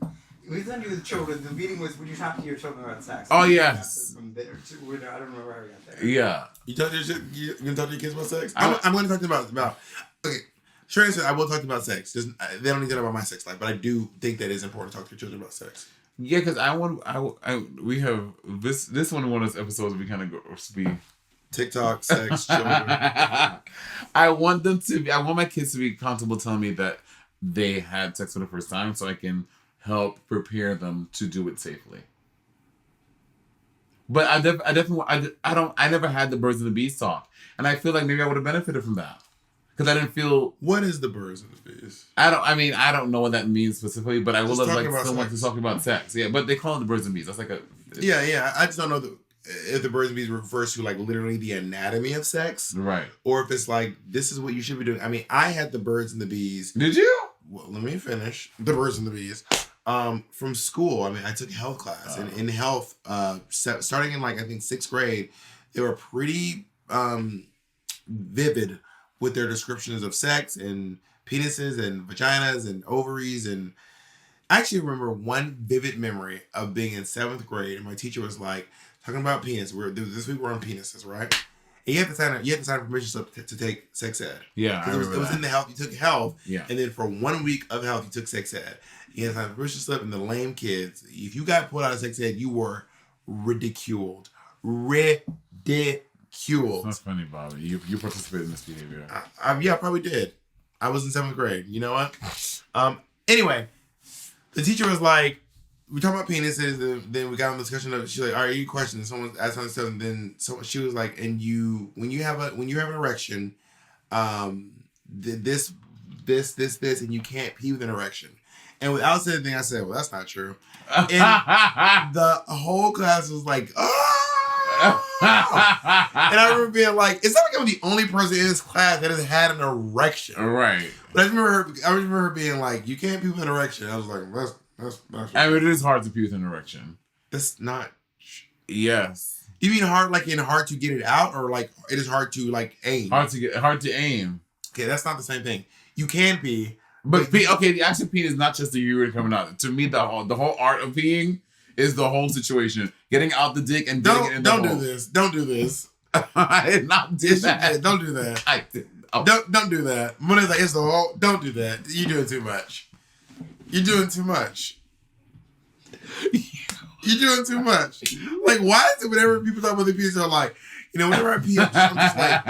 We sent you with children. The meeting was when you talk to your children about sex. Oh, yes. From there to, I don't remember how we got there. Yeah. You talk to your shit. You gonna talk to your kids about sex? I'm going to talk to them about. Okay, sure answer. I will talk to them about sex. Just, they don't need to know about my sex life, but I do think that it's important to talk to your children about sex. Yeah, because we have this one of those episodes we kind of go be TikTok, sex, children. I want my kids to be comfortable telling me that they had sex for the first time, so I can help prepare them to do it safely. But I never had the birds and the bees talk, and I feel like maybe I would have benefited from that because I didn't feel. What is the birds and the bees? I don't know what that means specifically, but I would have liked someone sex. to talk about sex. Yeah, but they call it the birds and bees. That's like a. Yeah. I just don't know if the birds and bees refers to like literally the anatomy of sex, Right. or if it's like this is what you should be doing. I mean, I had the birds and the bees. Did you? Well, let me finish. The birds and the bees. From school. I mean, I took health class, and in health, starting in like I think 6th grade, they were pretty vivid with their descriptions of sex and penises and vaginas and ovaries. And I actually remember one vivid memory of being in 7th grade, and my teacher was like talking about penis. This week we're on penises, right? And you have to sign a permission slip to take sex ed. Yeah, because it was in the health. You took health, yeah, and then for 1 week of health, you took sex ed. You had to sign a permission slip, and the lame kids. If you got pulled out of sex ed, you were ridiculed. Ridiculed. That's funny, Bobby. You participated in this behavior. Yeah, I probably did. I was in 7th grade. You know what? Anyway, the teacher was like, we talking about penises, and then we got on the discussion of, she's like, all right, any questions? Someone asked something stuff, and then she was like, and when you have an erection, this, and you can't pee with an erection. And without saying anything, I said, well, that's not true. And the whole class was like, oh! And I remember being like, it's not like I'm the only person in this class that has had an erection. Right. But I remember her being like, you can't pee with an erection. I was like, that's I mean, it is hard to pee with an erection. That's not. Yes. You mean hard like in hard to get it out, or like it is hard to like aim? Hard to aim. Okay, that's not the same thing. You can pee. But the actual peeing is not just the urine coming out. To me, the whole art of peeing is the whole situation. Getting out the dick and getting it in the hole. Don't do this. I did not do that. Don't do that. I did. Oh. Don't do that. When it's like it's the whole. Don't do that. You're doing too much. You're doing too much. Like, why is it whenever people talk about the penis, they're like, whenever I pee, I'm just like,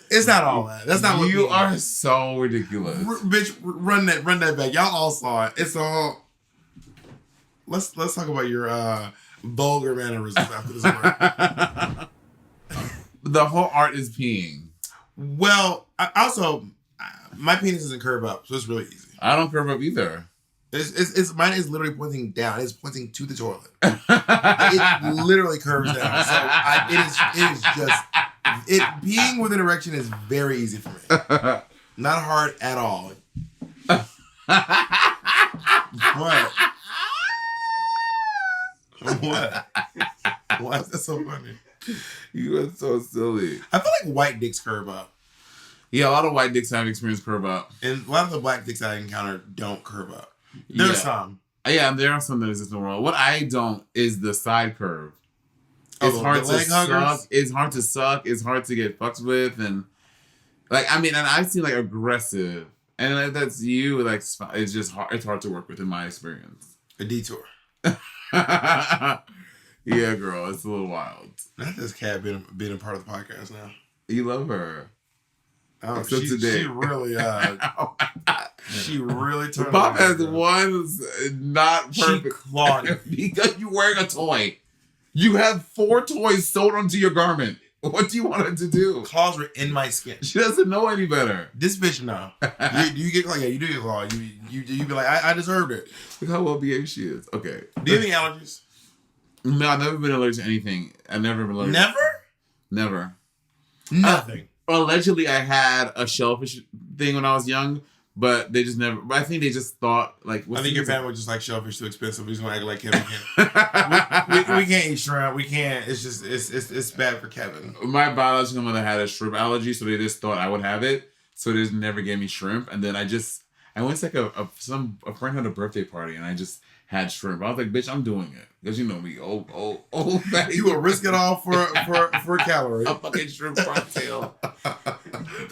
it's not all that. That's not what you are so ridiculous. Bitch, run that back. Y'all all saw it. It's all. Let's talk about your vulgar mannerisms after this one. The whole art is peeing. Well, my penis doesn't curve up, so it's really easy. I don't curve up either. It's mine is literally pointing down. It's pointing to the toilet. It literally curves down. So peeing with an erection is very easy for me. Not hard at all. What? What? Why is that so funny? You are so silly. I feel like white dicks curve up. Yeah, a lot of white dicks I've experienced curve up. And a lot of the black dicks I encounter don't curve up. There's some. Yeah, there are some that exist in the world. What I don't is the side curve. It's hard to suck. It's hard to suck. It's hard to get fucked with. And and I've seen aggressive. And that's you. It's just hard. It's hard to work with in my experience. A detour. Yeah, girl. It's a little wild. Not this cat being a part of the podcast now. You love her. Oh, she really. Oh my God. She really turned Pop on has her. one's not perfect. She clawed it. Because you're wearing a toy. You have 4 toys sewed onto your garment. What do you want her to do? Claws were in my skin. She doesn't know any better. This bitch, no. you get clawed. Yeah, you do get clawed. You be like, I deserved it. Look how well behaved she is. Okay. Do you have any allergies? No, I've never been allergic to anything. I've never been allergic. Never? Never. Nothing. Allegedly, I had a shellfish thing when I was young, but they just never. I think they just thought like. I think your family was just like shellfish too expensive. We just gonna act like Kevin can. we can't eat shrimp. We can't. It's just it's bad for Kevin. My biological mother had a shrimp allergy, so they just thought I would have it. So they just never gave me shrimp, and then I went to like a friend had a birthday party, and I just had shrimp. I was like, bitch, I'm doing it. Because you know me, old fatty. You will risk it all for a calorie. A fucking shrimp cocktail.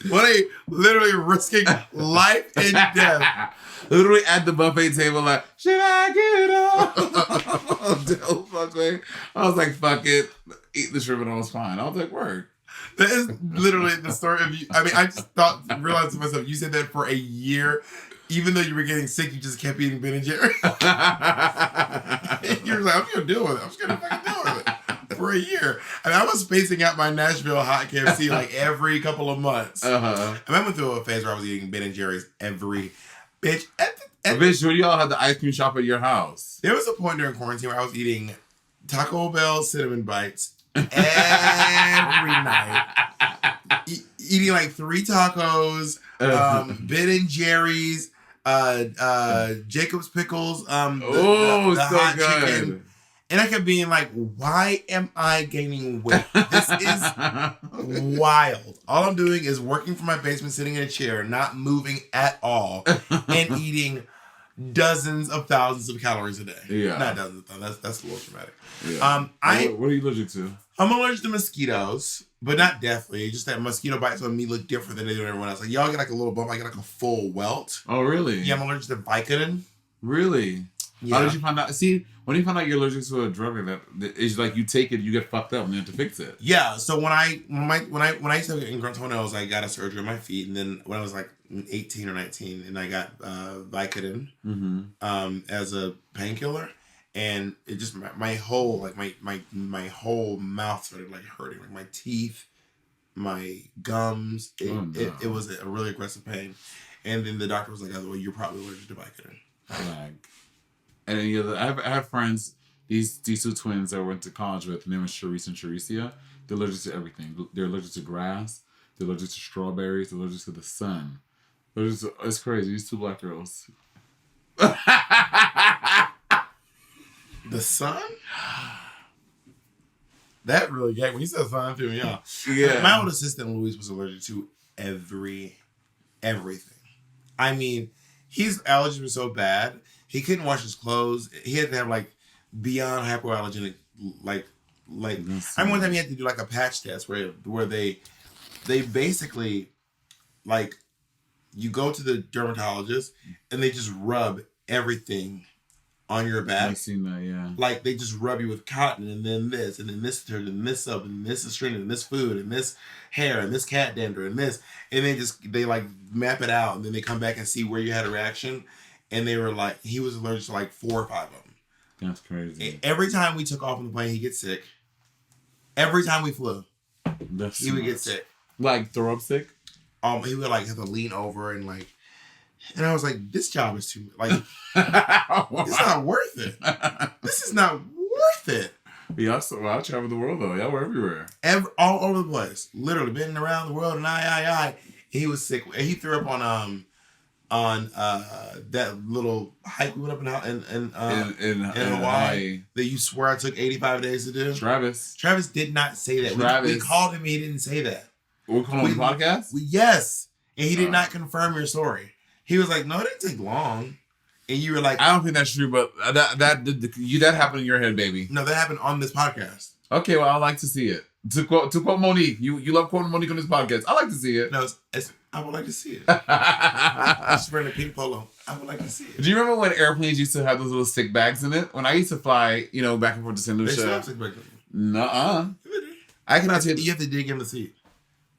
What they literally risking life and death. Literally at the buffet table, like, should I get it all? Fuck, man. I was like, fuck it. Eat the shrimp and I was fine. I was like, word. That is literally the story of you. I mean, I just realized to myself, you said that for a year. Even though you were getting sick, you just kept eating Ben and Jerry. You were like, I'm just going to deal with it. I'm just going to fucking deal with it. For a year. And I was spacing out my Nashville hot KFC like every couple of months. Uh-huh. And I went through a phase where I was eating Ben and Jerry's every... Bitch, Bitch, when y'all had the ice cream shop at your house. There was a point during quarantine where I was eating Taco Bell cinnamon bites every night. Eating like 3 tacos, Ben and Jerry's, Jacob's Pickles, the so hot good. chicken. And I kept being like, why am I gaining weight? This is wild. All I'm doing is working from my basement, sitting in a chair, not moving at all, and eating dozens of thousands of calories a day. Yeah. Not dozens of thousands. That's a little dramatic. Yeah. What are you allergic to? I'm allergic to mosquitoes, but not deathly. Just that mosquito bites on me look different than they do on everyone else. Like, y'all get like a little bump, I get like a full welt. Oh, really? Yeah, I'm allergic to Vicodin. Really? Yeah. How did you find out? See, when you find out you're allergic to a drug, it's like you take it, you get fucked up, and you have to fix it. Yeah. So when I used to in toenails, I got a surgery on my feet, and then when I was like 18 or 19, and I got Vicodin as a painkiller, and it just my whole like my whole mouth started like hurting, like my teeth, my gums. It was a really aggressive pain, and then the doctor was like, "Oh, well, you're probably allergic to Vicodin." Like, and then I have friends, these 2 twins that I went to college with, named Charisse and Charicia. They're allergic to everything. They're allergic to grass. They're allergic to strawberries. They're allergic to the sun. It's crazy. These 2 black girls. The sun? That really got when you said sun threw me off. Yeah. My old assistant Luis was allergic to everything. I mean, his allergies were so bad he couldn't wash his clothes. He had to have like beyond hypoallergenic like. I mean, one time he had to do like a patch test where they basically like you go to the dermatologist and they just rub everything on your back. I've seen that, yeah. Like they just rub you with cotton and then this detergent and this soap and this astringent and this food and this hair and this cat dander and this, and they like map it out and then they come back and see where you had a reaction, and they were like he was allergic to like 4 or 5 of them. That's crazy. And every time we took off on the plane, he gets sick. Every time we flew, he would get sick. Like throw up sick? He would like have to lean over and like, and I was like, this job is too like, it's not worth it. This is not worth it. Yeah, I traveled the world though. Y'all were everywhere. All over the place. Literally been around the world and I. He was sick. He threw up on that little hike we went up in Hawaii that you swear I took 85 days to do. Travis did not say that. We called him. He didn't say that. We called him on the podcast? Yes. And he did not confirm your story. He was like, no, it didn't take long. And you were like, I don't think that's true, but that happened in your head, baby. No, that happened on this podcast. Okay, well, I like to see it. To quote Monique, you love quoting Monique on this podcast. I like to see it. No, I would like to see it. I'm just wearing a pink polo. I would like to see it. Do you remember when airplanes used to have those little stick bags in it? When I used to fly, back and forth to St. Lucia. They still have stick bags. Nuh-uh. I cannot see it. You have to dig in the seat.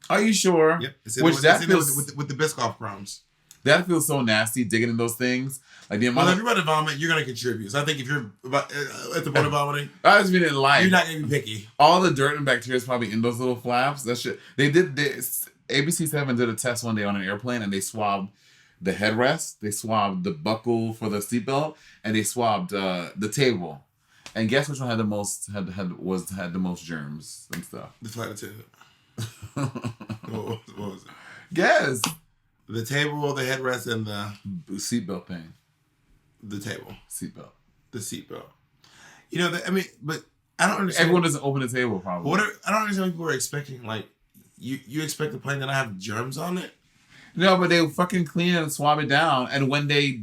Are you sure? Yep. With the Biscoff crumbs. That feels so nasty digging in those things. Like the amount if you're about to vomit, you're gonna contribute. So I think if you're about, at the point of vomiting, I just mean in life, you're not gonna be picky. All the dirt and bacteria is probably in those little flaps. That shit. They did this. ABC7 did a test one day on an airplane, and they swabbed the headrest, they swabbed the buckle for the seatbelt, and they swabbed the table. And guess which one had the most had the most germs and stuff? The flight attendant. what was it? Guess. The table, the headrest, and the seatbelt thing. The table. Seatbelt. The seatbelt. You know, but I don't understand. Everyone doesn't open the table, probably. I don't understand what people are expecting. Like, you expect the plane to not have germs on it? No, but they fucking clean it and swab it down. And when there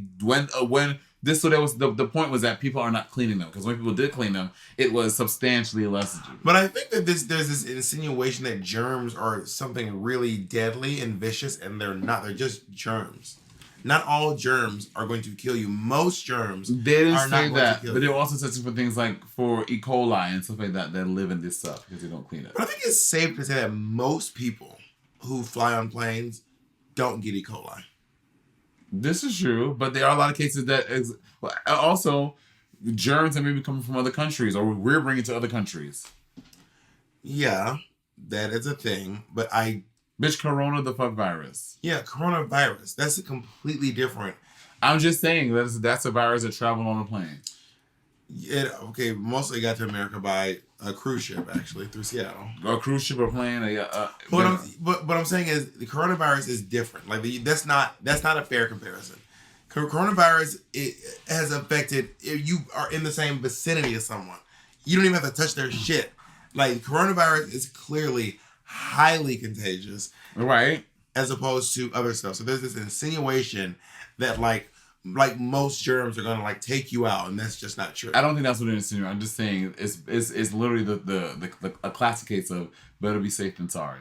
was the point was that people are not cleaning them, because when people did clean them, it was substantially less. But I think that there's this insinuation that germs are something really deadly and vicious, and they're not. They're just germs. Not all germs are going to kill you. Most germs they didn't are say not that, going to kill but you. they were also testing for things like for E. coli and stuff like that live in this stuff because they don't clean it. But I think it's safe to say that most people who fly on planes don't get E. coli. This is true, but there are a lot of cases that also germs that may be coming from other countries, or we're bringing to other countries. Yeah, that is a thing, but Bitch, corona the fuck virus. Yeah, coronavirus. That's a completely different. I'm just saying that's a virus that traveled on a plane. Okay, mostly got to America by a cruise ship, actually, through Seattle. A cruise ship or plane. But what I'm saying is the coronavirus is different. Like that's not a fair comparison. Coronavirus, it has affected. If you are in the same vicinity as someone, you don't even have to touch their shit. Like coronavirus is clearly highly contagious, right? As opposed to other stuff. So there's this insinuation that like most germs are gonna like take you out, and that's just not true. I don't think that's what it insinuates. I'm just saying it's literally a classic case of better be safe than sorry.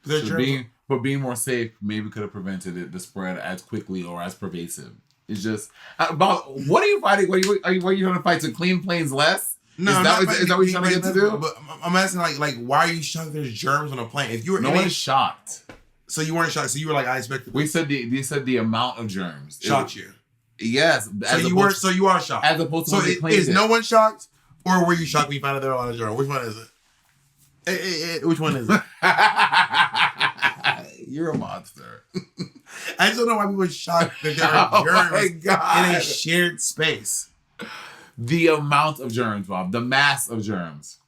But being more safe maybe could have prevented the spread as quickly or as pervasive. It's just about what are you fighting? What are you trying to fight to clean planes less? No, is that what you're trying to get to do? But I'm asking like why are you shocked there's germs on a plane? If you were no one is shocked. So you weren't shocked. So you were like I expected. We said the amount of germs shocked you. Yes. So you are shocked. As opposed to is no one shocked, or were you shocked when you found out there were a lot of germs? Which one is it? Which one is it? You're a monster. I just don't know why people are shocked that there are germs in a shared space. The amount of germs, Bob. The mass of germs.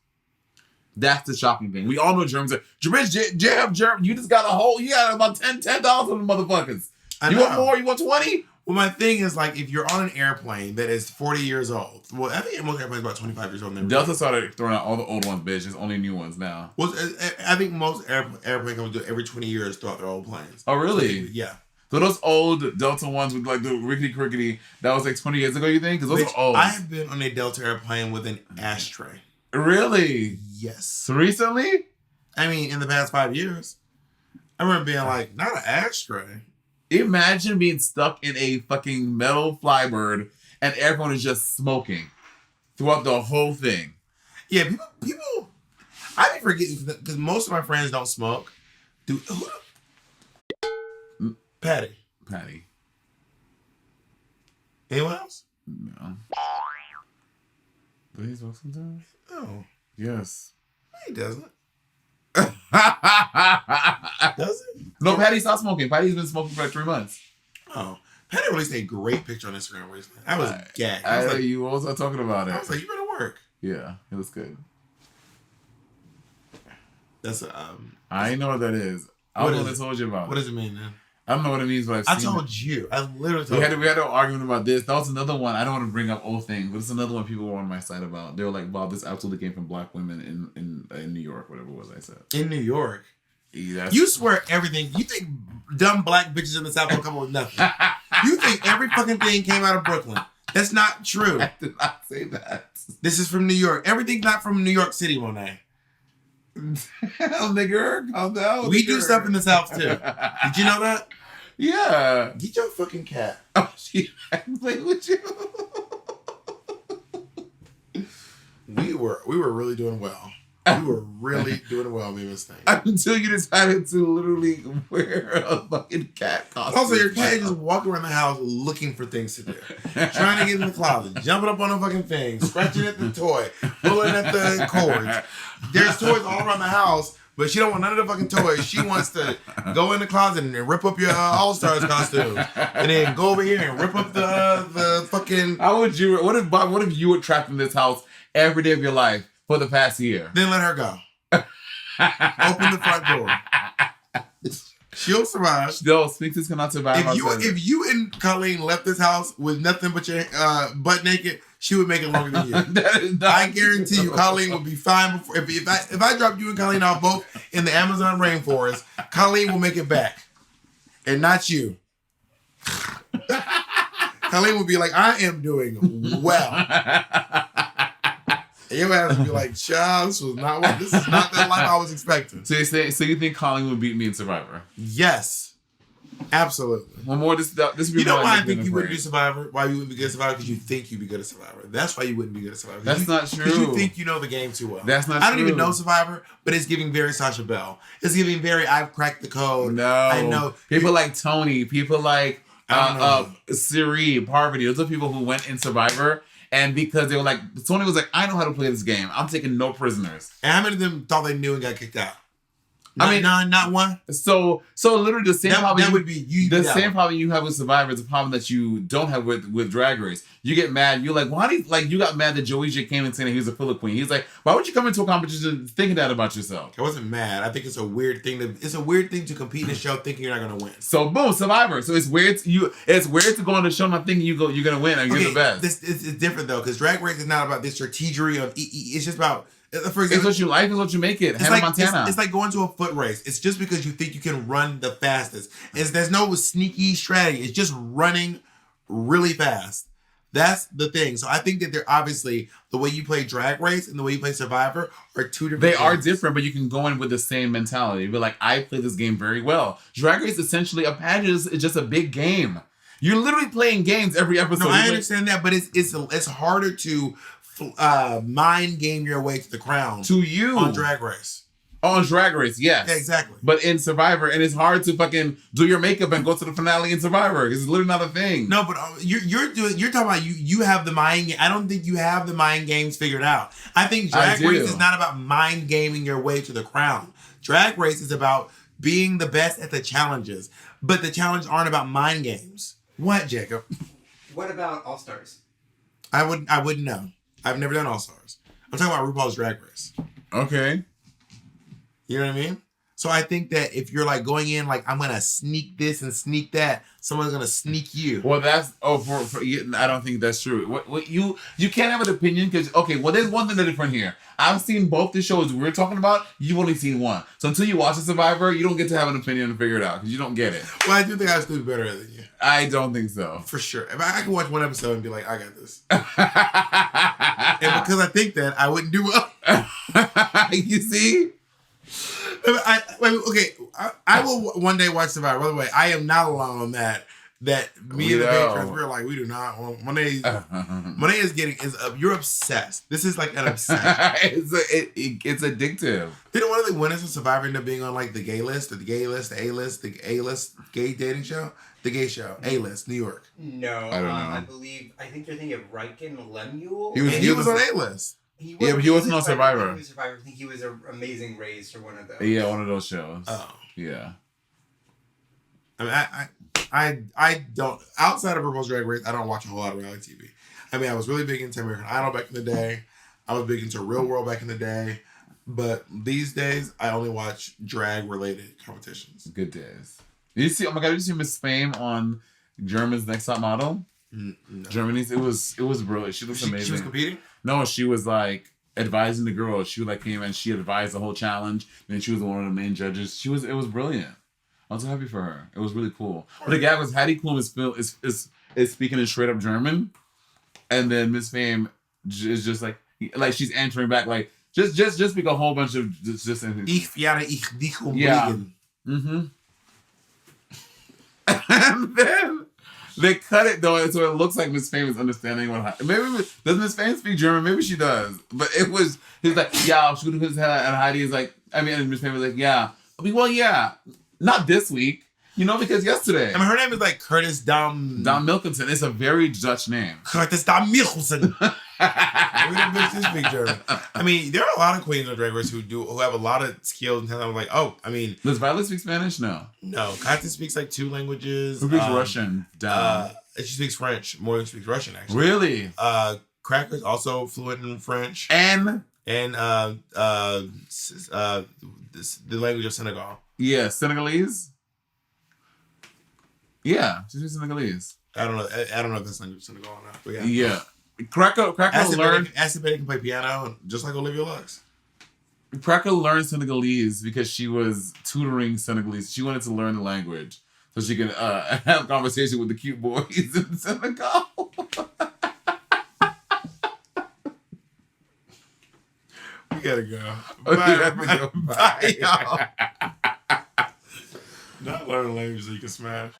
That's the shocking thing. We all know germs are... Germs. You just got you got about $10 of them motherfuckers. You want more? You want 20? Well, my thing is, like, if you're on an airplane that is 40 years old, well, I think most airplanes are about 25 years old. Delta started throwing out all the old ones, bitch. There's only new ones now. Well, I think most airplane companies do it every 20 years throughout their old planes. Oh, really? So, yeah. So those old Delta ones with, like, the rickety-crickety, that was, like, 20 years ago, you think? Because those are old. I have been on a Delta airplane with an ashtray. Really? Yes. So recently? I mean, in the past 5 years. I remember being like, not an ashtray. Imagine being stuck in a fucking metal flybird and everyone is just smoking throughout the whole thing. Yeah, people. I be forgetting because most of my friends don't smoke. Patty. Anyone else? No. Does he smoke sometimes? No. Yes. No, he doesn't. Does it? No, Patty stopped smoking. Patty's been smoking for like 3 months. Oh. Patty released a great picture on Instagram recently. I was gagged. You also talking about it. I was like, you better work. Yeah, it was good. That's I know what that is. I don't know what I told you about. What does it mean, man? I don't know what it means, but I've seen told you. I literally told you. We had an argument about this. That was another one. I don't want to bring up old things, but it's another one people were on my side about. They were like, "Wow, this absolutely came from black women in New York, whatever it was." I said in New York. Yeah, you swear everything. You think dumb black bitches in the South don't come up with nothing. You think every fucking thing came out of Brooklyn. That's not true. I did not say that. This is from New York. Everything's not from New York City, Monet. Hell, nigga, calm down. We do stuff in the South too. Did you know that? Yeah. Get your fucking cat. Oh, she played with you. We were really doing well. You were really doing well, me Miss Thing. Until you decided to literally wear a fucking cat costume. Also, your cat just walking around the house looking for things to do. Trying to get in the closet, jumping up on a fucking thing, scratching at the toy, pulling at the cords. There's toys all around the house, but she don't want none of the fucking toys. She wants to go in the closet and rip up your All-Stars costumes. And then go over here and rip up the fucking... How would you... What if you were trapped in this house every day of your life for the past year? Then let her go. Open the front door. She'll survive. No, Sphinxes cannot survive. If you and Colleen left this house with nothing but your butt naked, she would make it longer than you. I guarantee you, Colleen would be fine before. If I dropped you and Colleen off both in the Amazon rainforest, Colleen will make it back, and not you. Colleen would be like, "I am doing well." And your ass would be like, "Child, this is not the life I was expecting." So you think Colleen would beat me in Survivor? Yes, absolutely. One more. This would be. You know why I think you wouldn't be Survivor? Why you wouldn't be good at Survivor? Because you think you'd be good at Survivor. That's why you wouldn't be good at Survivor. That's not true. Because you think you know the game too well. That's not true. I don't even know Survivor, but it's giving very Sasha Bell. It's giving very I've cracked the code. No, I know people like Tony. People like Siri, Parvati. Those are people who went in Survivor. And because they were like, Tony was like, I know how to play this game. I'm taking no prisoners. And how many of them thought they knew and got kicked out? None, not one. So literally the same problem. That would be you. The same problem you have with Survivor is a problem that you don't have with Drag Race. You get mad. You're like, why do you got mad that Joey J came in saying he was a filler queen? He's like, why would you come into a competition thinking that about yourself? I wasn't mad. I think it's a weird thing to compete in a show thinking you're not gonna win. So boom, Survivor. So it's weird. It's weird to go on the show not thinking you're gonna win and you're the best. It's different though, because Drag Race is not about this strategery of it's just about. For example, it's what you like, it's what you make it. Hannah Montana. It's like going to a foot race. It's just because you think you can run the fastest. There's no sneaky strategy. It's just running really fast. That's the thing. So I think that they're obviously the way you play Drag Race and the way you play Survivor are two different things. They are games. different, but you can go in with the same mentality. Be like, I play this game very well. Drag Race essentially a pageant is just a big game. You're literally playing games every episode. No, I understand that, but it's harder to mind game your way to the crown to you on Drag Race. On Drag Race, yes. Yeah, exactly. But in Survivor, and it's hard to fucking do your makeup and go to the finale in Survivor. It's literally not a thing. No, but you're talking about you have the mind game. I don't think you have the mind games figured out. I think Drag Race is not about mind gaming your way to the crown. Drag Race is about being the best at the challenges. But the challenges aren't about mind games. What, Jacob? What about All Stars? I wouldn't know. I've never done All Stars. I'm talking about RuPaul's Drag Race. Okay. You know what I mean? So I think that if you're like going in like I'm gonna sneak this and sneak that, someone's gonna sneak you. Well, that's I don't think that's true. What you can't have an opinion because there's one thing that's different here. I've seen both the shows we're talking about. You've only seen one, so until you watch the Survivor, you don't get to have an opinion and figure it out because you don't get it. Well, I do think I was better than you. I don't think so. For sure. If I can watch one episode and be like, I got this. And because I think that, I wouldn't do well. You see? I will one day watch Survivor. By the way, I am not alone on that. That me and the patrons, we're like, we do not want Monet. Monet you're obsessed. This is like an obsession. It's addictive. Didn't one of the winners of Survivor end up being on like the gay list, or the gay list, the A-list, the A-list gay dating show? The gay show, A-list, New York. No, I don't know. I think you're thinking of Riken Lemuel. He was on A-list. He wasn't on Survivor. I think he was an Amazing Race or one of those. Yeah, one of those shows. Oh. Yeah. I mean, I don't, outside of RuPaul's Drag Race, I don't watch a whole lot of reality TV. I mean, I was really big into American Idol back in the day. I was big into Real World back in the day. But these days, I only watch drag-related competitions. Good days. Did you see? Oh my God! Did you see Miss Fame on Germany's Next Top Model? No. Germany's. It was brilliant. She looks amazing. She was competing? No, she was like advising the girls. She like came and she advised the whole challenge. And then she was one of the main judges. It was brilliant. I was so happy for her. It was really cool. But the gag was Heidi Klum is speaking in straight up German, and then Miss Fame is just like she's answering back like just speak a whole bunch of just Ich dich yeah. Mm-hmm. And then They cut it though, so it looks like Miss Fame is understanding what. Maybe does Miss Fame speak German? Maybe she does. But it was he's like, yeah, shoot his head, and Heidi is like, and Miss Fame was like, yeah. I mean, well, yeah, not this week, because yesterday. I mean, her name is like Curtis Dom Milkinson. It's a very Dutch name. Curtis Dom Milkinson. We don't bitch speak German. I mean, there are a lot of queens of Drag Race who have a lot of skills, and I'm like, does Violet speak Spanish? No. Katya speaks like 2 languages. Who speaks Russian? She speaks French. Morgan speaks Russian, actually. Really? Cracker's also fluent in French. And the language of Senegal. Yeah, Senegalese. Yeah, she speaks Senegalese. I don't know if that's language of Senegal or not. But yeah. Cracker learned. Acid Betty can play piano, just like Olivia Lux. Cracker learned Senegalese because she was tutoring Senegalese. She wanted to learn the language so she can have a conversation with the cute boys in Senegal. We gotta go. Bye, y'all. Not learn language so you can smash.